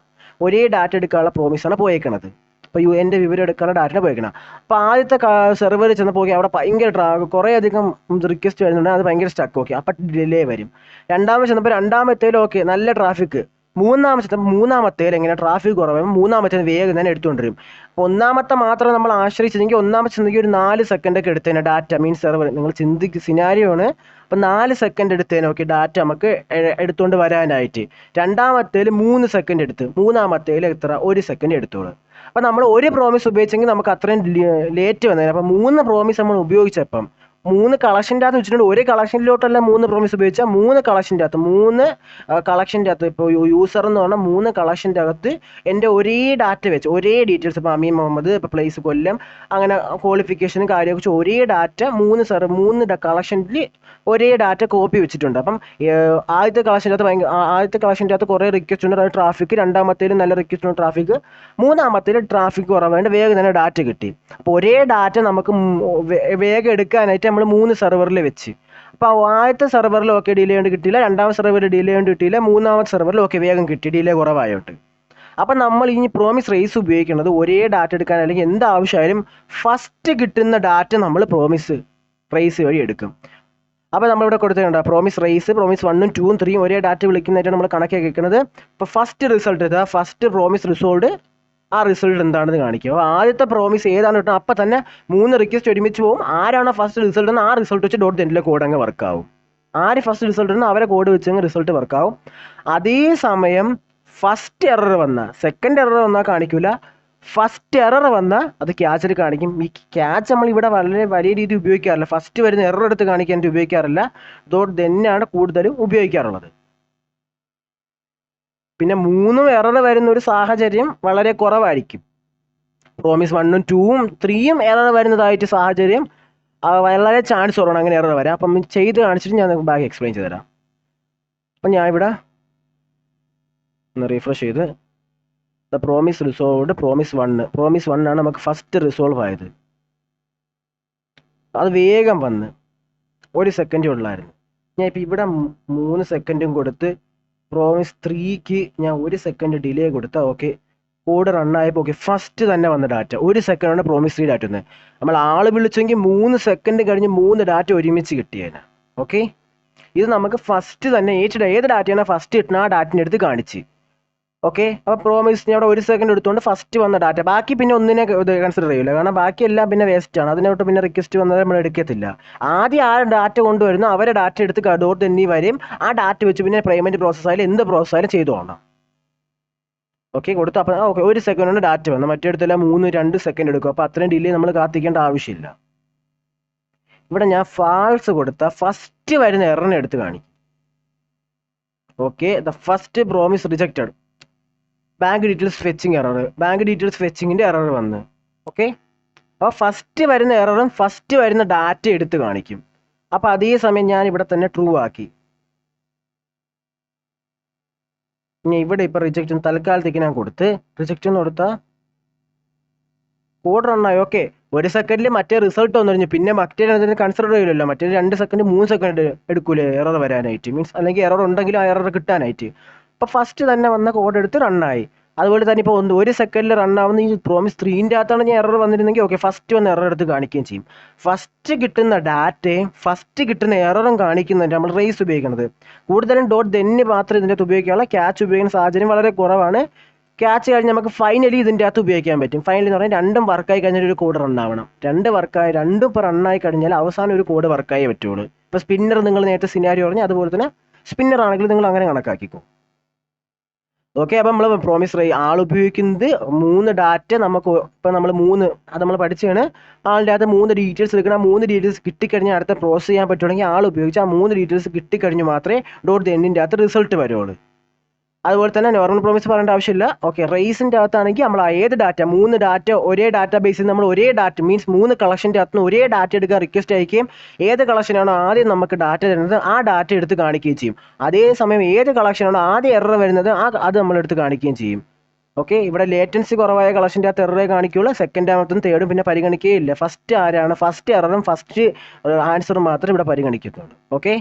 ഒരേ ഡാറ്റ എടുക്കാനുള്ള പ്രോമിസാണ് പോയേക്കണത്. അപ്പോൾ എൻ്റെ വിവരം എടുക്കാനുള്ള ഡാറ്റ പോയേക്കണം. അപ്പോൾ ആദ്യത്തെ സെർവറിൽ ചെന്നപ്പോൾ അവിടെ ഭയങ്കര കുറേ അധികം റിക്വസ്റ്റ് വരുന്നുണ്ട്. അത് ഭയങ്കര സ്റ്റക്ക്. ഓക്കെ അപ്പോൾ ഡിലേ വരും. രണ്ടാമത് ചെന്നപ്പോൾ രണ്ടാമത്തേലും ഓക്കെ നല്ല ട്രാഫിക് മൂന്നാമത്തേൽ എങ്ങനെ ട്രാഫിക് കുറവാകുമ്പോൾ മൂന്നാമത്തേത് വേഗം തന്നെ എടുത്തുകൊണ്ടിരും. അപ്പോൾ ഒന്നാമത്തെ മാത്രം നമ്മൾ ആശ്രയിച്ചെങ്കിൽ ഒന്നാമത്തെ ചിന്തിക്ക് ഒരു 4 സെക്കൻഡൊക്കെ എടുത്തേനെ ഡാറ്റ മീൻസ് സെർവർ നിങ്ങൾ സിനാരിയോ ആണ്. അപ്പോൾ 4 സെക്കൻഡ് എടുത്തേനെ ഓക്കെ ഡാറ്റ നമുക്ക് എടുത്തുകൊണ്ട് വരാനായിട്ട്. രണ്ടാമത്തേൽ 3 സെക്കൻഡ് എടുത്ത്, മൂന്നാമത്തേൽ എത്ര 1 സെക്കൻഡ് എടുത്തോളൂ. അപ്പോൾ നമ്മൾ ഒരു പ്രോമിസ് ഉപയോഗിച്ചെങ്കിൽ നമുക്ക് അത്രയും ലേറ്റ് വന്നേനെ. അപ്പോൾ 3 പ്രോമിസ് നമ്മൾ ഉപയോഗിച്ചപ്പം 3 കളക്ഷൻ്റെ അകത്ത് വെച്ചിട്ടുണ്ട്. ഒരു കളക്ഷനിലോട്ടല്ല 3 പ്രോമിസ് ഉപയോഗിച്ചാൽ 3 കളക്ഷൻ്റെ അകത്ത് ഇപ്പോൾ യൂസർ എന്ന് പറഞ്ഞാൽ 3 കളക്ഷൻ്റെ അകത്ത് എൻ്റെ ഒരേ ഡാറ്റ വെച്ച് ഒരേ ഡീറ്റെയിൽസ് ഇപ്പോൾ അമീൻ മുഹമ്മദ്, ഇപ്പോൾ പ്ലേസ് കൊല്ലം, അങ്ങനെ ക്വാളിഫിക്കേഷനും കാര്യമൊക്കെ വെച്ച് ഒരേ ഡാറ്റ 3 കളക്ഷനിൽ ഒരേ ഡാറ്റ കോപ്പി വെച്ചിട്ടുണ്ട്. അപ്പം ആദ്യത്തെ കളക്ഷൻ്റെ അകത്ത് കുറേ റിക്വസ്റ്റ് ഉണ്ട്, അത് ട്രാഫിക്. രണ്ടാമത്തേലും നല്ല റിക്വസ്റ്റ് ഉണ്ട് ട്രാഫിക്. മൂന്നാമത്തേൽ ട്രാഫിക് കുറവായതുകൊണ്ട് വേഗം തന്നെ ഡാറ്റ കിട്ടി. അപ്പോൾ ഒരേ ഡാറ്റ നമുക്ക് വേഗം എടുക്കാനായിട്ട് നമ്മൾ 3 സെർവറിൽ വെച്ച്. അപ്പോൾ ആദ്യത്തെ സെർവറിൽ ഓക്കെ ഡിലേ കൊണ്ട് കിട്ടിയില്ല, രണ്ടാമത്തെ സെർവറിൽ ഡിലേ കൊണ്ട് കിട്ടിയില്ല, മൂന്നാമത്തെ സെർവറിൽ ഓക്കെ വേഗം കിട്ടി ഡിലേ കുറവായോട്ട്. അപ്പം നമ്മൾ ഇനി പ്രോമിസ് റേസ് ഉപയോഗിക്കുന്നത് ഒരേ ഡാറ്റ എടുക്കാൻ അല്ലെങ്കിൽ എന്താവശ്യമായാലും ഫസ്റ്റ് കിട്ടുന്ന ഡാറ്റ നമ്മൾ പ്രോമിസ് റേസ് വഴി എടുക്കും. അപ്പോൾ നമ്മളിവിടെ കൊടുത്തിട്ടുണ്ട് പ്രോമിസ് റേസ്, പ്രോമിസ് 1ഉം 2ഉം 3ഉം ഒരേ ഡാറ്റ വിളിക്കുന്നതായിട്ട് നമ്മൾ കണക്കാക്കി വെക്കുന്നത്. ഇപ്പോൾ ഫസ്റ്റ് റിസൾട്ട് ഇതാ, ഫസ്റ്റ് പ്രോമിസ് റിസോൾട്ട് ആ റിസൾട്ട് എന്താണെന്ന് കാണിക്കും. അപ്പോൾ ആദ്യത്തെ പ്രോമിസ് ഏതാണ് കിട്ടുന്നത് അപ്പം തന്നെ 3 റിക്വസ്റ്റ് ഒരുമിച്ച് പോകും. ആരാണോ ഫസ്റ്റ് റിസൾട്ട് എന്ന് ആ റിസൾട്ട് വെച്ച് ഡോട്ട് എൻ്റെ കോഡ് അങ്ങ് വർക്കാവും. ആര് ഫസ്റ്റ് റിസൾട്ട് എന്ന് അവരെ കോഡ് വെച്ച് അങ്ങ് റിസൾട്ട് വർക്കാവും. അതേസമയം ഫസ്റ്റ് എറർ വന്നാൽ സെക്കൻഡ് എറർ വന്നാൽ കാണിക്കില്ല, ഫസ്റ്റ് എറർ വന്നാൽ അത് ക്യാച്ചിൽ കാണിക്കും. ഈ ക്യാച്ച് നമ്മൾ ഇവിടെ വളരെ വലിയ രീതിയിൽ ഉപയോഗിക്കാറില്ല, ഫസ്റ്റ് വരുന്ന എറർ എടുത്ത് കാണിക്കാൻ ഉപയോഗിക്കാറില്ല, ഡോട്ട് തന്നെയാണ് കൂടുതലും ഉപയോഗിക്കാറുള്ളത്. പിന്നെ 3 എറർ വരുന്ന ഒരു സാഹചര്യം വളരെ കുറവായിരിക്കും. പ്രോമിസ് 1ഉം 2ഉം 3ഉം എറർ വരുന്നതായിട്ട് സാഹചര്യം വളരെ ചാൻസ് കുറവാണ് അങ്ങനെ എറർ വരാം. അപ്പം ചെയ്ത് കാണിച്ചിട്ട് ഞാൻ ബാക്കി എക്സ്പ്ലെയിൻ ചെയ്ത് തരാം. അപ്പം ഞാൻ ഇവിടെ ഒന്ന് റീഫ്രഷ് ചെയ്ത് പ്രോമിസ് റിസോൾവ്ഡ് പ്രോമിസ് 1 ആണ് നമുക്ക് ഫസ്റ്റ് റിസോൾവ് ആയത്. അത് വേഗം വന്ന് 1 സെക്കൻഡ് ഉള്ളായിരുന്നു. ഞാൻ ഇപ്പം ഇവിടെ 3 സെക്കൻഡും കൊടുത്ത് പ്രോമിസ് 3ക്ക് ഞാൻ 1 സെക്കൻഡ് ഡിലേ കൊടുത്താൽ ഓക്കെ കോഡ് റണ്ണായപ്പോൾ ഓക്കെ ഫസ്റ്റ് തന്നെ വന്ന ഡാറ്റ 1 സെക്കൻഡാണ് പ്രോമിസ് 3 ഡാറ്റ വന്നത്. നമ്മൾ ആൾ വിളിച്ചെങ്കിൽ 3 സെക്കൻഡ് കഴിഞ്ഞ് 3 ഡാറ്റ ഒരുമിച്ച് കിട്ടിയേനെ. ഓക്കെ, ഇത് നമുക്ക് ഫസ്റ്റ് തന്നെ ഏത് ഡാറ്റയാണ് ഫസ്റ്റ് കിട്ടുന്ന ആ ഡാറ്റിൻ്റെ അടുത്ത് കാണിച്ച്. ഓക്കെ, അപ്പോൾ പ്രോമിസ് ഞാൻ അവിടെ 1 സെക്കൻഡ് എടുത്തുകൊണ്ട് ഫസ്റ്റ് വന്ന ഡാറ്റ, ബാക്കി പിന്നെ ഒന്നിനെ കൺസിഡർ ചെയ്യില്ല, കാരണം ബാക്കിയെല്ലാം പിന്നെ വേസ്റ്റ് ആണ്. അതിനോട്ട് പിന്നെ റിക്വസ്റ്റ് വന്നത് നമ്മൾ എടുക്കത്തില്ല. ആദ്യം ആ ഡാറ്റ കൊണ്ടുവരുന്നു അവരെ ഡാറ്റ എടുത്ത് ഡോട്ട് എന്നീ വരെയും ആ ഡാറ്റ വെച്ച് പിന്നെ പേയ്മെൻറ്റ് പ്രോസസ് ആയാലും എന്ത് പ്രോസസ് ആയാലും ചെയ്തു പോകണം. ഓക്കെ, കൊടുത്തു. അപ്പോൾ ഓക്കെ 1 സെക്കൻഡ് കൊണ്ട് ഡാറ്റ വന്നു, മറ്റേടത്തെല്ലാം 2 സെക്കൻഡ് എടുക്കും. അപ്പോൾ അത്രയും ഡിലേ നമ്മൾ കാത്തിക്കേണ്ട ആവശ്യമില്ല. ഇവിടെ ഞാൻ ഫാൾസ് കൊടുത്ത ഫസ്റ്റ് വരുന്ന എററിനെ എടുത്ത് കാണിക്കും. Okay, the first promise rejected, bank details fetching error, bank details ഫെച്ചിങ്ങിൻ്റെ എറർ വന്ന്. ഓക്കെ, അപ്പോൾ ഫസ്റ്റ് വരുന്ന എററും ഫസ്റ്റ് വരുന്ന ഡാറ്റ എടുത്ത് കാണിക്കും. അപ്പോൾ അതേ സമയം ഞാൻ ഇവിടെ തന്നെ ട്രൂ ആക്കി. ഇനി ഇവിടെ ഇപ്പോൾ റിജക്റ്റ് തൽക്കാലത്തേക്ക് ഞാൻ കൊടുത്ത് റിജക്റ്റ് എന്ന് കൊടുത്താൽ കോഡ് റണ്ണായി. ഓക്കെ, 1 സെക്കൻഡിൽ മറ്റേ റിസൾട്ട് വന്നു, പിന്നെ മറ്റേ കൺസിഡർ ചെയ്യില്ലല്ലോ, മറ്റേ 2 സെക്കൻഡ് 3 സെക്കൻഡ് എടുക്കൂലേ എറർ വരാനായിട്ട്, മീൻസ് അല്ലെങ്കിൽ എറർ ഉണ്ടെങ്കിലും ആ എറർ കിട്ടാനായിട്ട്. അപ്പോൾ ഫസ്റ്റ് തന്നെ വന്ന കോഡ് എടുത്ത് റണ്ണായി. അതുപോലെ തന്നെ ഇപ്പോൾ 1 സെക്കൻഡിൽ റണ്ണാവുന്ന ഈ പ്രോമിസ് 3ൻ്റെ അകത്താണ് ഞാൻ എറർ വന്നിരുന്നെങ്കിൽ ഓക്കെ ഫസ്റ്റ് വന്ന എറർ എടുത്ത് കാണിക്കുകയും ചെയ്യും. ഫസ്റ്റ് കിട്ടുന്ന ഡാറ്റയും ഫസ്റ്റ് കിട്ടുന്ന എററും കാണിക്കുന്നുണ്ട് നമ്മൾ റേസ് ഉപയോഗിക്കുന്നത്. കൂടുതലും ഡോട്ട് തന്നെ മാത്രമേ ഇതിൻ്റെ അകത്ത് ഉപയോഗിക്കാനുള്ള, ക്യാച്ച് ഉപയോഗിക്കുന്ന സാഹചര്യം വളരെ കുറവാണ്. ക്യാച്ച് കഴിഞ്ഞ് നമുക്ക് ഫൈനലി ഇതിൻ്റെ അകത്ത് ഉപയോഗിക്കാൻ പറ്റും. ഫൈനലി എന്ന് പറഞ്ഞാൽ രണ്ടും വർക്കായി കഴിഞ്ഞാൽ ഒരു കോഡ് റണ്ണാവണം. രണ്ടും ഇപ്പോൾ റണ്ണായി കഴിഞ്ഞാൽ അവസാനം ഒരു കോഡ് വർക്കായേ പറ്റുള്ളൂ. ഇപ്പോൾ സ്പിന്നർ നിങ്ങൾ നേരത്തെ സിനാരിയോ പറഞ്ഞു, അതുപോലെ തന്നെ സ്പിന്നർ ആണെങ്കിൽ നിങ്ങൾ അങ്ങനെ കണക്കാക്കിക്കോ. ഓക്കെ, അപ്പം നമ്മൾ പ്രോമിസ് ആൾ ഉപയോഗിക്കുന്നത് 3 ഡാറ്റ നമുക്ക് ഇപ്പം നമ്മൾ അത് നമ്മൾ പഠിച്ചാണ്. ആളുടെ അകത്ത് 3 ഡീറ്റെയിൽസ് എടുക്കണം. ആ 3 ഡീറ്റെയിൽസ് കിട്ടിക്കഴിഞ്ഞാൽ അടുത്ത പ്രോസസ് ചെയ്യാൻ പറ്റുവാണെങ്കിൽ ആൾ ഉപയോഗിച്ച് ആ 3 ഡീറ്റെയിൽസ് കിട്ടിക്കഴിഞ്ഞ് മാത്രമേ ഡോട്ട് എൻഡിൻ്റെ അകത്ത് റിസൾട്ട് വരുള്ളൂ. അതുപോലെ തന്നെ നോർമൽ പ്രോമിസ് പറയേണ്ട ആവശ്യമില്ല. ഓക്കെ, റേസിൻ്റെ അകത്താണെങ്കിൽ നമ്മൾ ഏത് ഡാറ്റ 3 ഡാറ്റ ഒരേ ഡാറ്റ ബേസിൽ നമ്മൾ ഒരേ ഡാറ്റ മീൻസ് 3 കളക്ഷൻ്റെ അകത്ത് ഒരേ ഡാറ്റ എടുക്കാൻ റിക്വസ്റ്റ് അയക്കുകയും ഏത് കളക്ഷനാണോ ആദ്യം നമുക്ക് ഡാറ്റ തരുന്നത് ആ ഡാറ്റ എടുത്ത് കാണിക്കുകയും ചെയ്യും. അതേസമയം ഏത് കളക്ഷനാണോ ആദ്യം എറർ വരുന്നത് അത് നമ്മൾ എടുത്ത് കാണിക്കുകയും ചെയ്യും. ഓക്കെ, ഇവിടെ ലേറ്റൻസി കുറവായ കളക്ഷൻ്റെ അകത്ത് എററേ കാണിക്കുകയുള്ളൂ, സെക്കൻഡാമത്തും തേർഡും പിന്നെ പരിഗണിക്കുകയില്ല. ഫസ്റ്റ് ആരാണ് ഫസ്റ്റ് എററും ഫസ്റ്റ് ആൻസറും മാത്രമേ ഇവിടെ പരിഗണിക്കത്തുള്ളൂ. ഓക്കെ,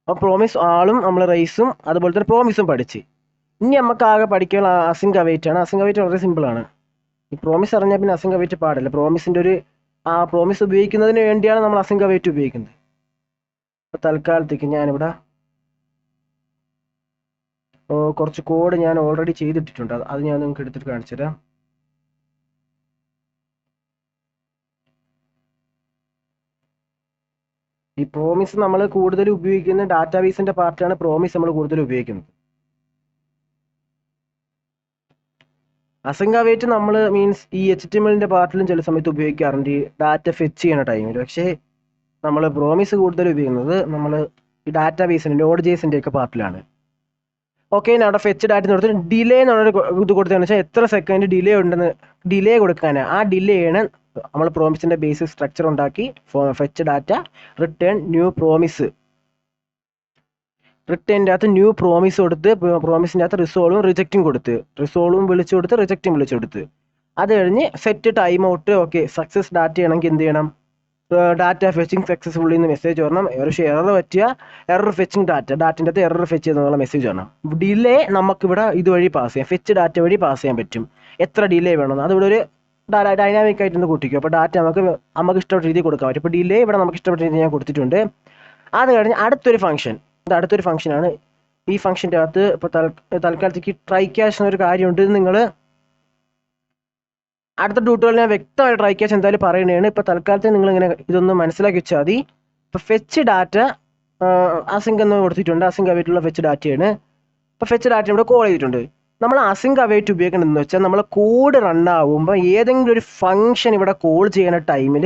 അപ്പോൾ പ്രോമിസ് ആളും നമ്മൾ റേസും അതുപോലെ തന്നെ പ്രോമിസും പഠിച്ച്. ഇനി നമുക്ക് ആകെ പഠിക്കാനുള്ള അസിങ്ക് അവൈറ്റ് ആണ്. അസിങ്ക് അവൈറ്റ് വളരെ സിമ്പിളാണ്. ഈ പ്രോമിസ് അറിഞ്ഞാൽ പിന്നെ അസിങ്ക് അവൈറ്റ് പാടില്ല. പ്രോമിസിൻ്റെ പ്രോമിസ് ഉപയോഗിക്കുന്നതിന് വേണ്ടിയാണ് നമ്മൾ അസിങ്ക് അവൈറ്റ് ഉപയോഗിക്കുന്നത്. അപ്പോൾ തൽക്കാലത്തേക്ക് ഞാനിവിടെ കുറച്ച് കോഡ് ഞാൻ ഓൾറെഡി ചെയ്തിട്ടിട്ടുണ്ട്. അത് ഞാൻ നിങ്ങൾക്ക് എടുത്തിട്ട് കാണിച്ചു തരാം. ഈ പ്രോമിസ് നമ്മൾ കൂടുതൽ ഉപയോഗിക്കുന്ന ഡാറ്റാബേസിന്റെ പാർട്ടാണ് പ്രോമിസ് നമ്മൾ കൂടുതൽ ഉപയോഗിക്കുന്നത്. അസിങ്ക് അവൈറ്റ് നമ്മൾ മീൻസ് ഈ HTML പാർട്ടിലും ചില സമയത്ത് ഉപയോഗിക്കാറുണ്ട് ഈ ഡാറ്റ ഫെച്ച് ചെയ്യുന്ന ടൈമിൽ. പക്ഷേ നമ്മൾ പ്രോമിസ് കൂടുതൽ ഉപയോഗിക്കുന്നത് നമ്മൾ ഈ ഡാറ്റാബേസിൻ്റെ Node.js ഒക്കെ പാർട്ടിലാണ്. ഓക്കെ, ഞാൻ അവിടെ ഫെച്ച് ഡാറ്റ കൊടുത്ത് ഡിലേ എന്നുള്ളൊരു ഇത് കൊടുത്തതെന്ന് വെച്ചാൽ എത്ര സെക്കൻഡ് ഡിലേ ഉണ്ടെന്ന് ഡിലേ കൊടുക്കാൻ ആ ഡിലേയാണ് നമ്മൾ പ്രോമിസിന്റെ ബേസിക് സ്ട്രക്ചർ ഉണ്ടാക്കി fetch data return new promise റിട്ടേണിൻ്റെ അകത്ത് ന്യൂ പ്രോമിസ് കൊടുത്ത് പ്രോമിസിൻ്റെ അകത്ത് റിസോൾവും റിജക്റ്റും കൊടുത്ത് റിസോൾവും വിളിച്ചു കൊടുത്ത് റിജക്റ്റും വിളിച്ചു കൊടുത്ത് അത് കഴിഞ്ഞ് set time out. Okay, success data ആണെങ്കിൽ എന്ത് ചെയ്യണം? ഡാറ്റ ഫെച്ചിങ് സക്സസ്ഫുള്ളി എന്ന് മെസ്സേജ് വരണം. എറർ പറ്റിയ എറർ ഫെച്ചിങ് ഡാറ്റൻ്റെ അകത്ത് എറർ ഫെച്ച് ചെയ്തെന്നുള്ള മെസ്സേജ് വരണം. ഡിലേ നമുക്കിവിടെ ഇതുവഴി പാസ് ചെയ്യാം, ഫെച്ച് ഡാറ്റ വഴി പാസ് ചെയ്യാൻ പറ്റും. എത്ര ഡിലേ വേണം അതിവിടെ ഒരു ഡൈനാമിക് ആയിട്ടൊന്ന് കൂട്ടിക്കും. അപ്പോൾ ഡാറ്റ നമുക്ക് ഇഷ്ടപ്പെട്ട രീതിയിൽ കൊടുക്കാൻ പറ്റും. ഇപ്പോൾ ഡിലേ ഇവിടെ നമുക്ക് ഇഷ്ടപ്പെട്ട രീതിയിൽ ഞാൻ കൊടുത്തിട്ടുണ്ട്. അത് കഴിഞ്ഞ് അടുത്തൊരു ഫംഗ്ഷനാണ്. ഈ ഫംഗ്ഷൻ്റെ അകത്ത് ഇപ്പോൾ തൽക്കാലത്തേക്ക് ട്രൈ ക്യാഷ് എന്നൊരു കാര്യമുണ്ട്. നിങ്ങൾ അടുത്ത ട്യൂട്ടോറിയൽ ഞാൻ വ്യക്തമായി ട്രൈ ക്യാഷ് എന്തായാലും പറയണതാണ്. ഇപ്പോൾ തൽക്കാലത്തെ നിങ്ങളിങ്ങനെ ഇതൊന്ന് മനസ്സിലാക്കി വെച്ചാൽ മതി. ഇപ്പോൾ ഫെച്ച് ഡാറ്റ അസിങ്ക് എന്ന് കൊടുത്തിട്ടുണ്ട്. അസിങ്ക് അവൈറ്റുള്ള ഫെച്ച് ഡാറ്റയാണ്. ഇപ്പോൾ ഫെച്ച് ഡാറ്റ ഇവിടെ കോൾ ചെയ്തിട്ടുണ്ട്. നമ്മൾ അസിങ്ക് അവൈറ്റ് ഉപയോഗിക്കണമെന്ന് വെച്ചാൽ നമ്മൾ കോഡ് റൺ ആകുമ്പോൾ ഏതെങ്കിലും ഒരു ഫംഗ്ഷൻ ഇവിടെ കോൾ ചെയ്യുന്ന ടൈമിൽ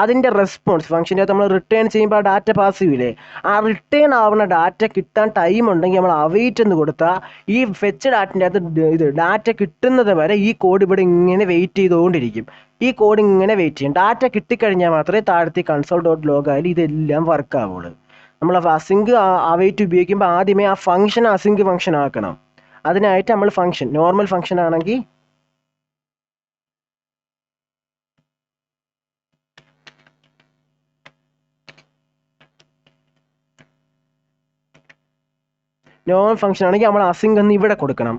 അതിൻ്റെ റെസ്പോൺസ് ഫംഗ്ഷൻ്റെ അകത്ത് നമ്മൾ റിട്ടേൺ ചെയ്യുമ്പോൾ ആ ഡാറ്റ പാസ് ചെയ്യില്ലേ, ആ റിട്ടേൺ ആവുന്ന ഡാറ്റ കിട്ടാൻ ടൈം ഉണ്ടെങ്കിൽ നമ്മൾ അവൈറ്റ് എന്ന് കൊടുത്താൽ ഈ ഫെച്ച് ഡാറ്റിൻ്റെ അകത്ത് ഡാറ്റ കിട്ടുന്നത് വരെ ഈ കോഡ് ഇവിടെ ഇങ്ങനെ വെയിറ്റ് ചെയ്തുകൊണ്ടിരിക്കും. ഈ കോഡ് ഇങ്ങനെ വെയിറ്റ് ചെയ്യും. ഡാറ്റ കിട്ടിക്കഴിഞ്ഞാൽ മാത്രമേ താഴത്തെ console.log ആയാലും ഇതെല്ലാം വർക്ക് ആവുള്ളൂ. നമ്മൾ അസിങ്ക് അവൈറ്റ് ഉപയോഗിക്കുമ്പോൾ ആദ്യമേ ആ ഫംഗ്ഷൻ അസിങ്ക് ഫംഗ്ഷൻ ആക്കണം. അതിനായിട്ട് നമ്മൾ ഫംഗ്ഷൻ നോർമൽ ഫംഗ്ഷൻ ആണെങ്കിൽ നമ്മൾ അസിങ്ക് എന്ന് ഇവിടെ കൊടുക്കണം.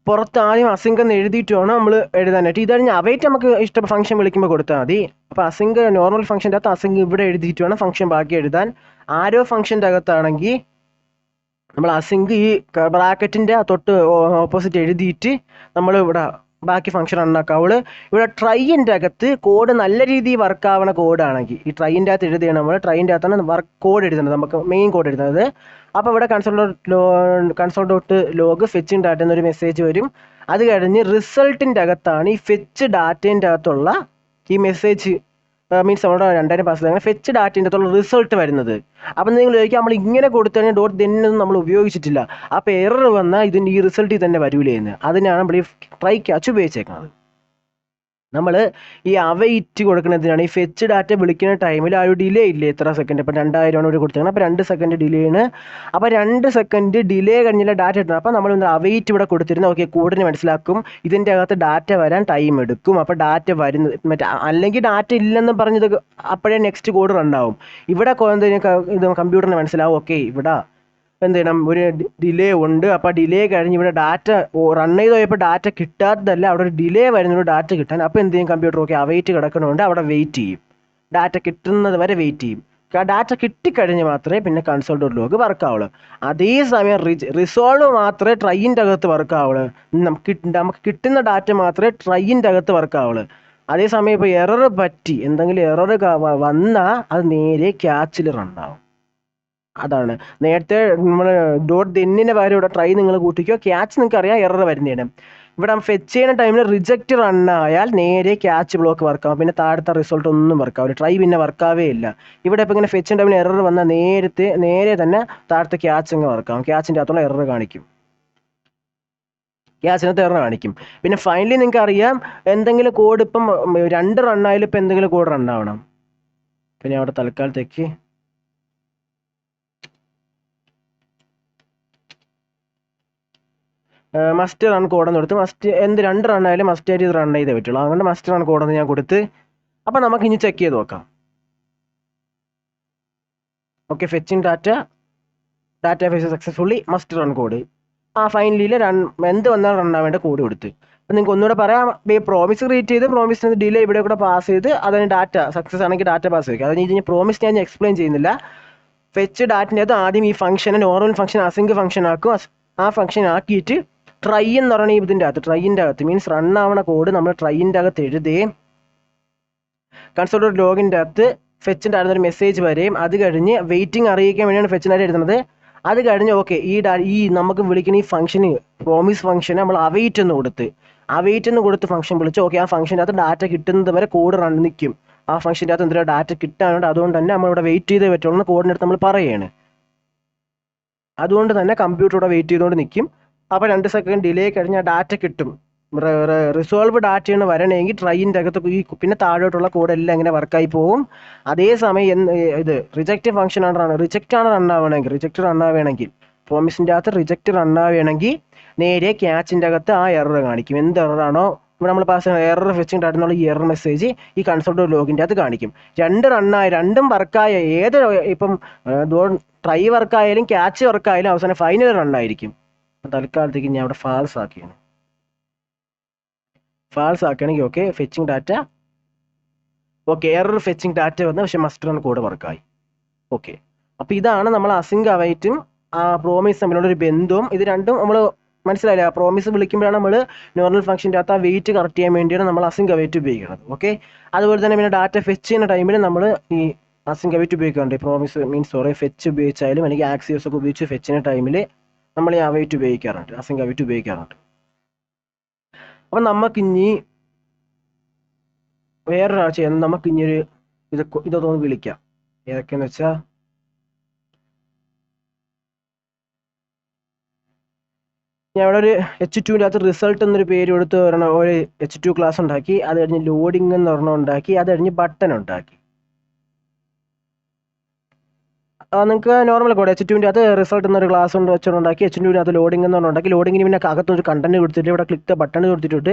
പുറത്ത് ആദ്യം അസിങ്ക് എന്ന് എഴുതിയിട്ട് വേണം നമ്മൾ എഴുതാനായിട്ട്. ഇത് കഴിഞ്ഞ് അവൈറ്റ് നമുക്ക് ഇഷ്ടപ്പെട്ട ഫംഗ്ഷൻ വിളിക്കുമ്പോൾ കൊടുത്താൽ മതി. അപ്പോൾ അസിങ്ക് നോർമൽ ഫംഗ്ഷൻ്റെ അകത്ത് അസിങ്ക് ഇവിടെ എഴുതിയിട്ട് വേണം ഫംഗ്ഷൻ ബാക്കി എഴുതാൻ. ആരോ ഫംഗ്ഷൻ്റെ അകത്താണെങ്കിൽ നമ്മൾ അസിങ്ക് ഈ ബ്രാക്കറ്റിൻ്റെ തൊട്ട് ഓപ്പോസിറ്റ് എഴുതിയിട്ട് നമ്മൾ ഇവിടെ ബാക്കി ഫംഗ്ഷൻ ഉണ്ടാക്കാവുള്ളൂ. ഇവിടെ ട്രൈൻ്റെ അകത്ത് കോഡ് നല്ല രീതിയിൽ വർക്ക് ആവണ കോഡാണെങ്കിൽ ഈ ട്രൈൻ്റെ അകത്ത് എഴുതിയാണ് നമ്മൾ ട്രൈൻ്റെ അകത്താണ് വർക്ക് കോഡ് എഴുതുന്നത്, നമുക്ക് മെയിൻ കോഡ് എഴുതുന്നത്. അപ്പോൾ ഇവിടെ console.log ഫെച്ചിങ് ഡാറ്റ എന്നൊരു മെസ്സേജ് വരും. അത് കഴിഞ്ഞ് റിസൾട്ടിൻ്റെ അകത്താണ് ഈ ഫെച്ച് ഡാറ്റേൻ്റെ അകത്തുള്ള ഈ മെസ്സേജ് മീൻസ് നമ്മുടെ 2000 പാസ് അങ്ങനെ ഫെച്ച് ഡാറ്റേൻ്റെ അകത്തുള്ള റിസൾട്ട് വരുന്നത്. അപ്പം നിങ്ങൾ ചോദിക്കുക നമ്മൾ ഇങ്ങനെ കൊടുത്തു കഴിഞ്ഞാൽ ഡോട്ട് ദെന്നൊന്നും നമ്മൾ ഉപയോഗിച്ചിട്ടില്ല, അപ്പോൾ എറർ വന്നാൽ ഇതിൻ്റെ ഈ റിസൾട്ടിൽ തന്നെ വരൂലേ എന്ന്. അതിനാണ് നമ്മൾ ഈ ട്രൈ ക്യാച്ച് ഉപയോഗിച്ചേക്കുന്നത്. നമ്മൾ ഈ അവൈറ്റ് കൊടുക്കുന്നതിനാണ് ഈ ഫെച്ച് ഡാറ്റ വിളിക്കുന്ന ടൈമിൽ ആ ഒരു ഡിലേ ഇല്ലേ, എത്ര സെക്കൻഡ്, ഇപ്പോൾ 2000 ആണ് ഇവിടെ കൊടുത്തേക്കുന്നത്. അപ്പോൾ 2 സെക്കൻഡ് ഡിലേയാണ്. അപ്പോൾ 2 സെക്കൻഡ് ഡിലേ കഴിഞ്ഞാൽ ഡാറ്റ ഇട്ടണം. അപ്പോൾ നമ്മൾ അവൈറ്റ് ഇവിടെ കൊടുത്തിരുന്ന ഓക്കെ കോഡിന് മനസ്സിലാക്കും ഇതിൻ്റെ അകത്ത് ഡാറ്റ വരാൻ ടൈം എടുക്കും. അപ്പോൾ ഡാറ്റ വരുന്നത് മറ്റേ അല്ലെങ്കിൽ ഡാറ്റ ഇല്ലെന്ന് പറഞ്ഞത് അപ്പോഴേ നെക്സ്റ്റ് കോഡ് റൺ ആവും. ഇവിടെ ഇത് കമ്പ്യൂട്ടറിന് മനസ്സിലാവും ഓക്കെ ഇവിടെ എന്ത് ചെയ്യണം, ഒരു ഡിലേ ഉണ്ട്. അപ്പോൾ ഡിലേ കഴിഞ്ഞ് ഇവിടെ ഡാറ്റ റൺ ചെയ്ത് പോയപ്പോൾ ഡാറ്റ കിട്ടാത്തതല്ല, അവിടെ ഒരു ഡിലേ വരുന്നുണ്ട് ഡാറ്റ കിട്ടാൻ. അപ്പോൾ എന്ത് ചെയ്യും കമ്പ്യൂട്ടർ ഓക്കെ അവൈറ്റ് കിടക്കണമുണ്ട് അവിടെ വെയിറ്റ് ചെയ്യും, ഡാറ്റ കിട്ടുന്നത് വരെ വെയിറ്റ് ചെയ്യും. ഡാറ്റ കിട്ടിക്കഴിഞ്ഞ് മാത്രമേ പിന്നെ console.log വർക്ക് ആവുള്ളൂ. അതേസമയം റിസോൾവ് മാത്രമേ ട്രൈൻ്റെ അകത്ത് വർക്ക് ആവുള്ളൂ. നമുക്ക് കിട്ടുന്ന ഡാറ്റ മാത്രമേ ട്രൈൻ്റെ അകത്ത് വർക്ക് ആവുള്ളൂ. അതേസമയം ഇപ്പോൾ എറർ പറ്റി എന്തെങ്കിലും എറർ വന്നാൽ അത് നേരെ ക്യാച്ചിൽ റൺ ആവും. അതാണ് നേരത്തെ നമ്മൾ ഡോട്ട് ദെന്നിൻ്റെ പകരം ഇവിടെ ട്രൈ നിങ്ങൾ കൂട്ടിക്കോ, ക്യാച്ച് നിങ്ങൾക്ക് അറിയാം എറർ വരുന്നതാണ്. ഇവിടെ ഫെച്ച് ചെയ്യുന്ന ടൈമിൽ റിജക്റ്റ് റൺ ആയാൽ നേരെ ക്യാച്ച് ബ്ലോക്ക് വർക്കാവും, പിന്നെ താഴത്തെ റിസൾട്ട് ഒന്നും വർക്കാവില്ല, ട്രൈ പിന്നെ വർക്കാവേ ഇല്ല. ഇവിടെ ഇപ്പോൾ ഇങ്ങനെ ഫെച്ച് ചെയ്യുന്ന ടൈമിൽ എറർ വന്നാൽ നേരെ തന്നെ താഴത്തെ ക്യാച്ച് അങ്ങ് വർക്കാവും, ക്യാച്ചിൻ്റെ അകത്തുള്ള എറർ കാണിക്കും, ക്യാച്ചിനകത്ത് എറർ കാണിക്കും. പിന്നെ ഫൈനലി നിങ്ങൾക്ക് അറിയാം എന്തെങ്കിലും കോഡ് ഇപ്പം 2 റണ്ണായാലും ഇപ്പം എന്തെങ്കിലും കോഡ് റൺ ആവണം. പിന്നെ അവിടെ തൽക്കാലത്തേക്ക് മസ്റ്റ് റൺ കോഡെന്ന് കൊടുത്ത് മസ്റ്റ് 2 റണ്ണായാലും മസ്റ്റ് ആയിട്ട് ഇത് റൺ ചെയ്തേ പറ്റുള്ളൂ. അതുകൊണ്ട് മസ്റ്റ് റൺ കോഡെന്ന് ഞാൻ കൊടുത്ത്. അപ്പം നമുക്ക് ഇനി ചെക്ക് ചെയ്ത് നോക്കാം. Okay, fetching data phase successfully must run code. ആ ഫൈനലിയിൽ എന്ത് വന്നാൽ റൺ ആവേണ്ട കോഡ് കൊടുത്ത്. അപ്പം നിങ്ങൾക്ക് ഒന്നുകൂടെ പറയാം, പ്രോമിസ് ക്രിയേറ്റ് ചെയ്ത് പ്രോമിസിന് ഡിലേ ഇവിടെ കൂടെ പാസ് ചെയ്ത് അതിന് ഡാറ്റ സക്സസ് ആണെങ്കിൽ ഡാറ്റ പാസ് വയ്ക്കുക. അതിന് ഇതിന് പ്രോമിസ് ഞാൻ എക്സ്പ്ലെയിൻ ചെയ്യുന്നില്ല. ഫെച്ച് ഡാറ്റിൻ്റെ അത് ആദ്യം ഈ ഫംഗ്ഷനെ നോർമൽ ഫംഗ്ഷൻ അസിങ്ക് ഫംഗ്ഷൻ ആക്കും. ആ ഫംഗ്ഷൻ ആക്കിയിട്ട് ട്രൈ എന്ന് പറഞ്ഞ ഇതിൻ്റെ അകത്ത് ട്രൈൻ്റെ അകത്ത് മീൻസ് റൺ ആവണ കോഡ് നമ്മൾ ട്രൈൻ്റെ അകത്ത് എഴുതുകയും കൺസോൾ ലോഗിൻ്റെ അകത്ത് ഫെച്ചിൻ്റെ ആയിരുന്ന ഒരു മെസ്സേജ് വരെയും അത് കഴിഞ്ഞ് വെയിറ്റിംഗ് അറിയിക്കാൻ വേണ്ടിയാണ് ഫെച്ചിനായിട്ട് എഴുതുന്നത്. അത് കഴിഞ്ഞ് ഓക്കെ ഈ നമുക്ക് വിളിക്കുന്ന ഈ ഫംഗ്ഷന് പ്രോമിസ് ഫംഗ്ഷന് നമ്മൾ അവൈറ്റ് എന്ന് കൊടുത്ത് ഫംഗ്ഷൻ വിളിച്ച് ഓക്കെ ആ ഫംഗ്ഷൻ്റെ അകത്ത് ഡാറ്റ കിട്ടുന്നത് വരെ കോഡ് റൺ നിൽക്കും. ആ ഫംഗ്ഷൻ്റെ അകത്ത് എന്തെങ്കിലും ഡാറ്റ കിട്ടാനുണ്ട്, അതുകൊണ്ട് തന്നെ നമ്മളിവിടെ വെയിറ്റ് ചെയ്തേ പറ്റുള്ളൂ കോഡിനടുത്ത് നമ്മൾ പറയുകയാണ്. അതുകൊണ്ട് തന്നെ കമ്പ്യൂട്ടർ ഇവിടെ വെയിറ്റ് ചെയ്തുകൊണ്ട് നിൽക്കും. അപ്പോൾ 2 സെക്കൻഡ് ഡിലേ കഴിഞ്ഞാൽ ഡാറ്റ കിട്ടും. റിസോൾവ് ഡാറ്റയാണ് വരണമെങ്കിൽ ട്രൈൻ്റെ അകത്ത് പിന്നെ താഴോട്ടുള്ള കോഡ് എല്ലാം ഇങ്ങനെ വർക്കായി പോകും. അതേസമയം ഇത് റിജക്റ്റ് ഫംഗ്ഷൻ ആണ് റിജക്റ്റ് റൺ ആവുകയാണെങ്കിൽ പ്രോമിസിൻ്റെ അകത്ത് റിജക്റ്റ് റൺ ആവുകയാണെങ്കിൽ നേരെ ക്യാച്ചിൻ്റെ അകത്ത് ആ എറർ കാണിക്കും. എന്ത് എററാണോ ഇവിടെ നമ്മൾ പാസ് ചെയ്യുന്ന എറർ ഫെച്ചിങ് ഡാറ്റ ഈ എറർ മെസ്സേജ് ഈ കൺസോൾ ലോഗിൻ്റെ അകത്ത് കാണിക്കും. രണ്ടും വർക്കായ ഏത് ഇപ്പം ട്രൈ വർക്കായാലും ക്യാച്ച് വർക്കായാലും അവസാനം ഫൈനൽ റൺ ആയിരിക്കും. തൽക്കാലത്തേക്ക് ഞാൻ ഇവിടെ ഫാൾസ് ആക്കുകയാണെങ്കിൽ okay fetching data okay error fetching data വന്ന് പക്ഷേ മസ്റ്റർ റൺ കോഡ് വർക്കായി. ഓക്കെ, അപ്പോൾ ഇതാണ് നമ്മൾ അസിങ്ക് അവൈറ്റും ആ പ്രോമിസ് തമ്മിലുള്ള ഒരു ബന്ധവും. ഇത് രണ്ടും നമ്മൾ മനസ്സിലായില്ല. പ്രോമിസ് വിളിക്കുമ്പോഴാണ് നമ്മൾ നോർമൽ ഫംഗ്ഷൻ്റെ അകത്ത് ആ വെയിറ്റ് കറക്റ്റ് ചെയ്യാൻ വേണ്ടിയാണ് നമ്മൾ അസിങ്ക് അവൈറ്റ് ഉപയോഗിക്കുന്നത്. ഓക്കെ, അതുപോലെ തന്നെ പിന്നെ ഡാറ്റ ഫെച്ച് ചെയ്യുന്ന ടൈമിൽ നമ്മൾ ഈ അസിങ്ക് അവൈറ്റ് ഉപയോഗിക്കാറുണ്ട്. പ്രോമിസ് ഫെച്ച് ഉപയോഗിച്ചാലും അല്ലെങ്കിൽ ആക്സിയോസ് ഒക്കെ ഉപയോഗിച്ച് ഫെച്ച് ചെയ്യുന്ന ടൈമിൽ നമ്മൾ ഈ അവൈറ്റ് ഉപയോഗിക്കാറുണ്ട്, അസിങ്ക് അവൈറ്റ് ഉപയോഗിക്കാറുണ്ട്. അപ്പം നമുക്കിനി വേറൊരാൾ ചെയ്യുന്നത് നമുക്കിനിയൊരു ഇതൊന്ന് വിളിക്കാം. ഏതൊക്കെയെന്ന് വെച്ചാൽ ഞാൻ ഇവിടെ ഒരു H2ൻ്റെ അകത്ത് റിസൾട്ട് എന്നൊരു പേര് കൊടുത്ത് ഒരു H2 ക്ലാസ് ഉണ്ടാക്കി. അത് കഴിഞ്ഞ് ലോഡിംഗ് എന്ന് പറഞ്ഞ ഉണ്ടാക്കി. അത് കഴിഞ്ഞ് ബട്ടൺ ഉണ്ടാക്കി. നിങ്ങൾക്ക് നോർമൽ കോഡ് H2ൻ്റെ അകത്ത് റിസൾട്ട് എന്നൊരു ക്ലാസ് കൊണ്ട് വെച്ചുണ്ടാക്കി. H2ൻ്റെ അകത്ത് ലോഡിംഗ് എന്ന് ഉണ്ടാക്കി. ലോഡിങ്ങിന് പിന്നെ അകത്തൊരു കണ്ടന്റ് കൊടുത്തിട്ട് ഇവിടെ ക്ലിക്ക് ബട്ടൺ കൊടുത്തിട്ടുണ്ട്.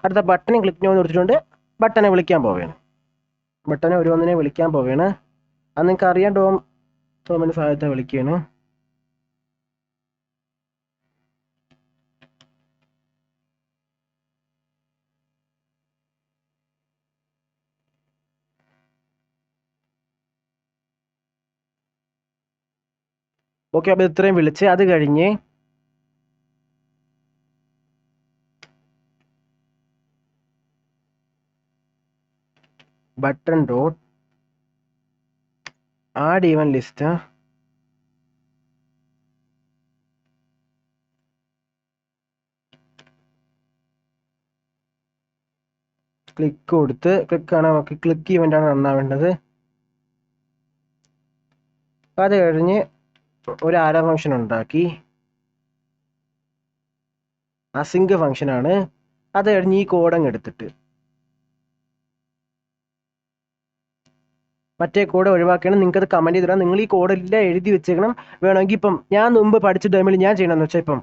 അടുത്ത ബട്ടൺ ക്ലിക്ക് കൊടുത്തിട്ടുണ്ട്. ബട്ടനെ വിളിക്കാൻ പോവുകയാണ്. ബട്ടനെ ഓരോന്നിനെ വിളിക്കാൻ പോവുകയാണ്. അത് നിങ്ങൾക്ക് അറിയാം, ടോമിൻ്റെ സഹായത്തെ വിളിക്കുകയാണ്. ഓക്കെ, അപ്പോൾ ഇത്രയും വിളിച്ച് അത് കഴിഞ്ഞ് button dot add even list click കൊടുത്ത് ക്ലിക്കാണ് നമുക്ക് ക്ലിക്ക് ഇവൻ്റാണ് റൺ ആവേണ്ടത്. അത് കഴിഞ്ഞ് ഒരു ആരോ ഫംഗ്ഷൻ ഉണ്ടാക്കി. അസിങ്ക് ഫംഗ്ഷനാണ്. അത് കഴിഞ്ഞ് ഈ കോഡങ്ങ് എടുത്തിട്ട് മറ്റേ കോഡ് ഒഴിവാക്കണം. നിങ്ങൾക്ക് അത് കമൻറ്റ് ചെയ്തിടാം. നിങ്ങൾ ഈ കോഡെല്ലാം എഴുതി വെച്ചേക്കണം. വേണമെങ്കിൽ ഇപ്പം ഞാൻ മുമ്പ് പഠിച്ച ടൈമിൽ ഞാൻ ചെയ്യണമെന്ന് വെച്ചാൽ ഇപ്പം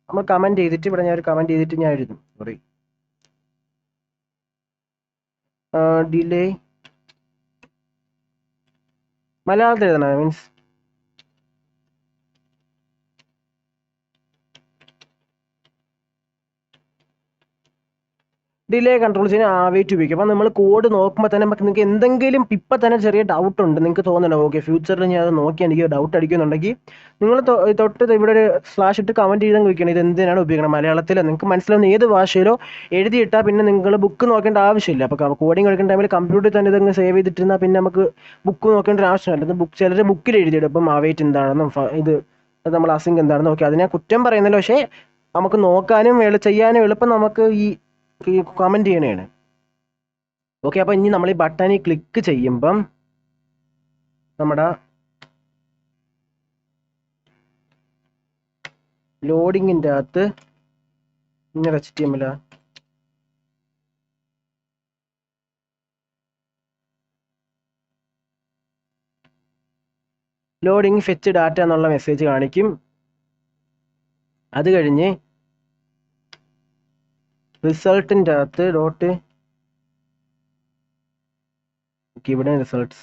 നമ്മൾ കമൻറ്റ് ചെയ്തിട്ട് ഇവിടെ ഞാൻ ഒരു കമൻറ്റ് ചെയ്തിട്ട് ഞാൻ എഴുതും. സോറി, ഡിലേ മലയാളത്തിൽ എഴുതണം. മീൻസ് ഡിലേ കൺട്രോൾ ചെയ്യാൻ അവൈറ്റ് ഉപയോഗിക്കും. അപ്പോൾ നമ്മൾ കോഡ് നോക്കുമ്പോൾ തന്നെ നിങ്ങൾക്ക് എന്തെങ്കിലും ഇപ്പം തന്നെ ചെറിയ ഡൗട്ട് ഉണ്ട്, നിങ്ങൾക്ക് തോന്നുന്നുണ്ടോ ഓക്കെ ഫ്യൂച്ചറിൽ ഞാൻ അത് നോക്കി എനിക്ക് ഡൗട്ട് അടിക്കുന്നുണ്ടെങ്കിൽ നിങ്ങൾ തൊട്ട് ഇവിടെ ഒരു സ്ലാഷ് ഇട്ട് കമൻറ്റ് ചെയ്താൽ ചോദിക്കണം ഇത് എന്തിനാണ് ഉപയോഗിക്കണം. മലയാളത്തിൽ നിങ്ങൾക്ക് മനസ്സിലാവുന്ന ഏത് ഭാഷയിലോ എഴുതിയിട്ടാൽ പിന്നെ നിങ്ങൾ ബുക്ക് നോക്കേണ്ട ആവശ്യമില്ല. അപ്പോൾ കോഡിങ് എടുക്കുന്ന ടൈമിൽ കമ്പ്യൂട്ടറിൽ തന്നെ ഇതങ്ങ് സേവ് ചെയ്തിട്ടിരുന്നാൽ പിന്നെ നമുക്ക് ബുക്ക് നോക്കേണ്ട ഒരു ആവശ്യമില്ല. ചിലർ ബുക്കിൽ എഴുതിയിടും ഇപ്പം അവൈറ്റ് എന്താണെന്നും ഇത് നമ്മൾ അസിങ്ക് എന്താണെന്നും ഓക്കെ അതിനെ കുറ്റം പറയുന്നില്ല. പക്ഷേ നമുക്ക് നോക്കാനും ചെയ്യാനും എളുപ്പം നമുക്ക് ഈ കമൻറ്റ് ചെയ്യണതാണ്. ഓക്കെ, അപ്പോൾ ഇനി നമ്മൾ ഈ ബട്ടണിൽ ക്ലിക്ക് ചെയ്യുമ്പം നമ്മുടെ ലോഡിങ്ങിൻ്റെ അകത്ത് ഇങ്ങനെ HTML ലോഡിങ് ഫെച്ച് ഡാറ്റ എന്നുള്ള മെസ്സേജ് കാണിക്കും. അത് കഴിഞ്ഞ് റിസൾട്ടിൻ്റെ അകത്ത് ഡോട്ട് ഇവിടെ റിസൾട്ട്സ്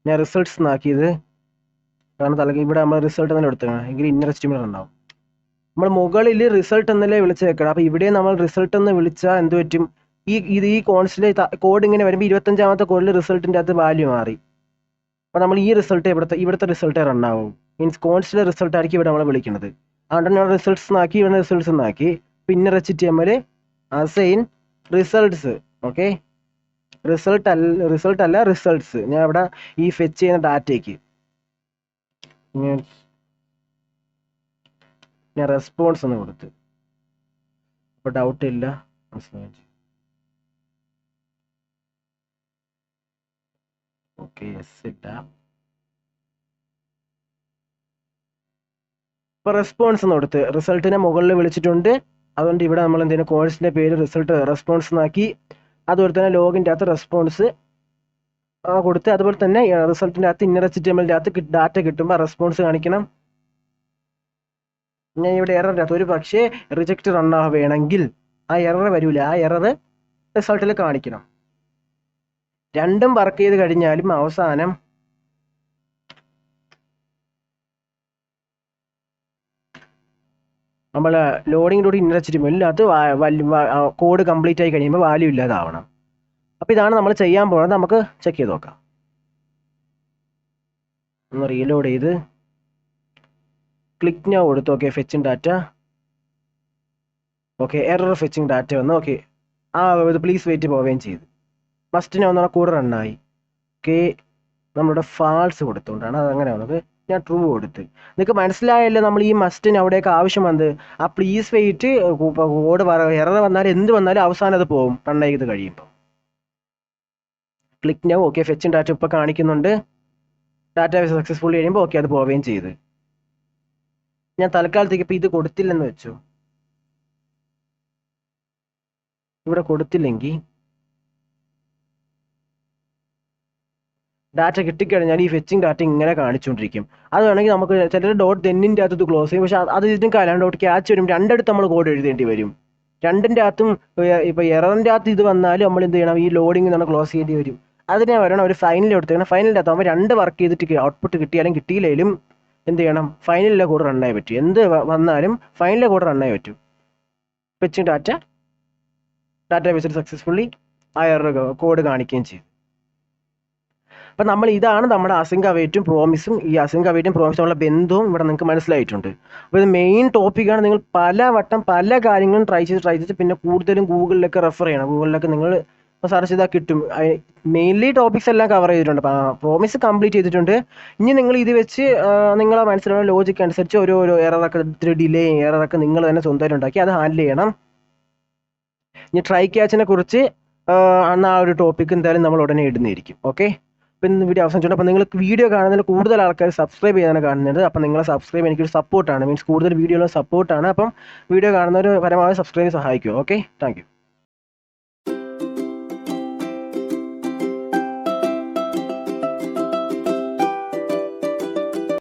ഞാൻ റിസൾട്ട്സ് എന്നാക്കിയത് കാരണം ഇവിടെ നമ്മൾ റിസൾട്ട് തന്നെ എടുത്തേക്കണം. എങ്കിൽ ഇന്നർ HTML ഉണ്ടാവും. നമ്മൾ മുകളിൽ റിസൾട്ട് എന്നല്ലേ വിളിച്ച് വെക്കണം. അപ്പോൾ ഇവിടെ നമ്മൾ റിസൾട്ട് എന്ന് വിളിച്ചാൽ എന്ത് പറ്റും, ഈ കോൺസ്റ്റിലെ കോഡ് ഇങ്ങനെ വരുമ്പോൾ 25ാമത്തെ കോഡിൽ റിസൾട്ടിൻ്റെ അകത്ത് വാല്യൂ മാറി. അപ്പോൾ നമ്മൾ ഈ റിസൾട്ട് ഇവിടുത്തെ റിസൾട്ട് റൺ ആവും. മീൻസ് കോൺസ്റ്റന്റ് റിസൾട്ട് ആയിരിക്കും ഇവിടെ നമ്മൾ വിളിക്കുന്നത്. അതുകൊണ്ട് ഞാൻ റിസൾട്ട്സ് എന്നാക്കി, ഇവിടെ റിസൾട്ട്സ് എന്നാക്കി. പിന്നെ HTML assign results. Okay, result അല്ല റിസൾട്ട്സ്. ഞാൻ ഇവിടെ ഈ ഫെച്ച് ചെയ്യുന്ന ഡാറ്റയ്ക്ക് ഞാൻ റെസ്പോൺസ് എന്ന് കൊടുത്ത്. അപ്പോൾ ഡൗട്ട് ഇല്ല. ഓക്കെ, യെസ് ഇല്ല. ഇപ്പോൾ റെസ്പോൺസ് എന്ന് കൊടുത്ത് റിസൾട്ടിനെ മുകളിൽ വിളിച്ചിട്ടുണ്ട്. അതുകൊണ്ട് ഇവിടെ നമ്മൾ എന്തെങ്കിലും കോഴ്സിൻ്റെ പേര് റിസൾട്ട് റെസ്പോൺസ് എന്നാക്കി. അതുപോലെ തന്നെ ലോഗിൻ്റെ അകത്ത് റെസ്പോൺസ് കൊടുത്ത്, അതുപോലെ തന്നെ റിസൾട്ടിൻ്റെ അകത്ത് ഇന്നർ HTML അകത്ത് ഡാറ്റ കിട്ടുമ്പോൾ റെസ്പോൺസ് കാണിക്കണം. ഞാൻ ഇവിടെ എററിൻ്റെ അകത്ത് ഒരു പക്ഷേ റിജക്റ്റ് റൺ വേണമെങ്കിൽ ആ എറർ വരില്ല, ആ എറർ റിസൾട്ടിൽ കാണിക്കണം. രണ്ടും വർക്ക് ചെയ്ത് കഴിഞ്ഞാലും അവസാനം നമ്മൾ ലോഡിങ്ങിലൂടെ ഇന്നർ HTML അത് കോഡ് കംപ്ലീറ്റ് ആയി കഴിയുമ്പോൾ വാല്യൂ ഇല്ലാതാവണം. അപ്പോൾ ഇതാണ് നമ്മൾ ചെയ്യാൻ പോകുന്നത്. നമുക്ക് ചെക്ക് ചെയ്ത് നോക്കാം. ഒന്ന് റീലോഡ് ചെയ്ത് ക്ലിക്ക് നൗ കൊടുത്തു. Okay, fetching data. Okay, error fetching data വന്നു. ഓക്കെ, ഇത് പ്ലീസ് വെയിറ്റ് പോവുകയും ചെയ്തു. മസ്റ്റിനെ ഒന്നുകൂടെ കൂടെ റണ്ണായി. ഓക്കെ, നമ്മളുടെ ഫാൾസ് കൊടുത്തുകൊണ്ടാണ് അതങ്ങനെ വന്നത്. ഞാൻ ട്രൂ കൊടുത്ത്. നിങ്ങൾക്ക് മനസ്സിലായല്ലോ നമ്മൾ ഈ മസ്റ്റിന് അവിടെയൊക്കെ ആവശ്യം വന്നത്. ആ പ്ലീസ് വെയിറ്റ് കോഡ് എറർ വന്നാലും എന്ത് വന്നാലും അവസാനം അത് പോകും റൺ ചെയ്ത് കഴിയുമ്പോൾ. Click now. Okay, fetching data ഇപ്പോൾ കാണിക്കുന്നുണ്ട്. ഡാറ്റ സക്സസ്ഫുള്ളി കഴിയുമ്പോൾ ഓക്കെ അത് പോവുകയും ചെയ്ത്. ഞാൻ തൽക്കാലത്തേക്ക് ഇപ്പോൾ ഇത് കൊടുത്തില്ലെന്ന് വെച്ചു. ഇവിടെ കൊടുത്തില്ലെങ്കിൽ ഡാറ്റ കിട്ടിക്കഴിഞ്ഞാൽ ഈ ഫെച്ചിങ് ഡാറ്റ ഇങ്ങനെ കാണിച്ചുകൊണ്ടിരിക്കും. അത് വേണമെങ്കിൽ നമുക്ക് ചിലർ ഡോട്ട് തെന്നിൻ്റെ അകത്ത് ഇത് ക്ലോസ് ചെയ്യും. പക്ഷേ അത് ഇതിന് കാലം ഡോട്ട് ക്യാച്ച് വരും. രണ്ടിടത്ത് നമ്മൾ കോഡ് എഴുതേണ്ടി വരും. രണ്ടിൻ്റെ അകത്തും ഇപ്പോൾ എററിൻ്റെ അകത്ത് ഇത് വന്നാലും നമ്മൾ എന്ത് ചെയ്യണം, ഈ ലോഡിങ് നമ്മൾ ക്ലോസ് ചെയ്യേണ്ടി വരും. അതിനെ വരണം ഒരു ഫൈനൽ എടുത്തേക്കണം. ഫൈനലിൻ്റെ അകത്താകുമ്പോൾ രണ്ട് വർക്ക് ചെയ്തിട്ട് ഔട്ട്പുട്ട് കിട്ടിയാലും കിട്ടിയില്ലെങ്കിലും എന്ത് ചെയ്യണം, ഫൈനലിലെ കോഡ് റണ്ണായി പറ്റും. എന്ത് വന്നാലും ഫൈനലിലെ കോഡ് റണ്ണായി പറ്റും. ഫെച്ചിങ് ഡാറ്റ ബേസിൽ സക്സസ്ഫുള്ളി ആ എറർ കോഡ് കാണിക്കുകയും ചെയ്യും. അപ്പം നമ്മൾ ഇതാണ് നമ്മുടെ അസിങ്ക് അവൈറ്റും പ്രോമിസും. ഈ അസിങ്ക് അവൈറ്റും പ്രോമിസും ഉള്ള ബന്ധവും ഇവിടെ നിങ്ങൾക്ക് മനസ്സിലായിട്ടുണ്ട്. അപ്പോൾ ഇത് മെയിൻ ടോപ്പിക്കാണ്. നിങ്ങൾ പലവട്ടം പല കാര്യങ്ങളും ട്രൈ ചെയ്ത് പിന്നെ കൂടുതലും ഗൂഗിളിലൊക്കെ റെഫർ ചെയ്യണം. ഗൂഗിളിലൊക്കെ നിങ്ങൾ സെർച്ച് ചെയ്താൽ കിട്ടും. മെയിൻലി ടോപ്പിക്സ് എല്ലാം കവർ ചെയ്തിട്ടുണ്ട്. പ്രോമിസ് കംപ്ലീറ്റ് ചെയ്തിട്ടുണ്ട്. ഇനി നിങ്ങൾ ഇത് വെച്ച് നിങ്ങളെ മനസ്സിലുള്ള ലോജിക്ക് അനുസരിച്ച് ഓരോ എററൊക്കെ ഇത്തിരി ഡിലേ എററൊക്കെ നിങ്ങൾ തന്നെ സ്വന്തമായിട്ട് ഉണ്ടാക്കി അത് ഹാൻഡിൽ ചെയ്യണം. ഇനി ട്രൈ ക്യാച്ചിനെ കുറിച്ച് ആ ഒരു ടോപ്പിക്ക് എന്തായാലും നമ്മൾ ഉടനെ ഇടുന്നതായിരിക്കും. ഓക്കെ, അപ്പോൾ ഇന്ന് വീഡിയോ അവസാനിച്ചിട്ടുണ്ട്. അപ്പോൾ നിങ്ങൾക്ക് വീഡിയോ കാണുന്നതിൽ കൂടുതൽ ആൾക്കാർ സബ്സ്ക്രൈബ് ചെയ്യാനാണ് കാണുന്നത്. അപ്പോൾ നിങ്ങളെ സബ്സ്ക്രൈബ് എനിക്കൊരു സപ്പോർട്ടാണ്. മീൻസ് കൂടുതൽ വീഡിയോയിലുള്ള സപ്പോർട്ടാണ്. അപ്പം വീഡിയോ കാണുന്നവർ പരമാവധി സബ്സ്ക്രൈബ് സഹായിക്കും. Okay, thank you.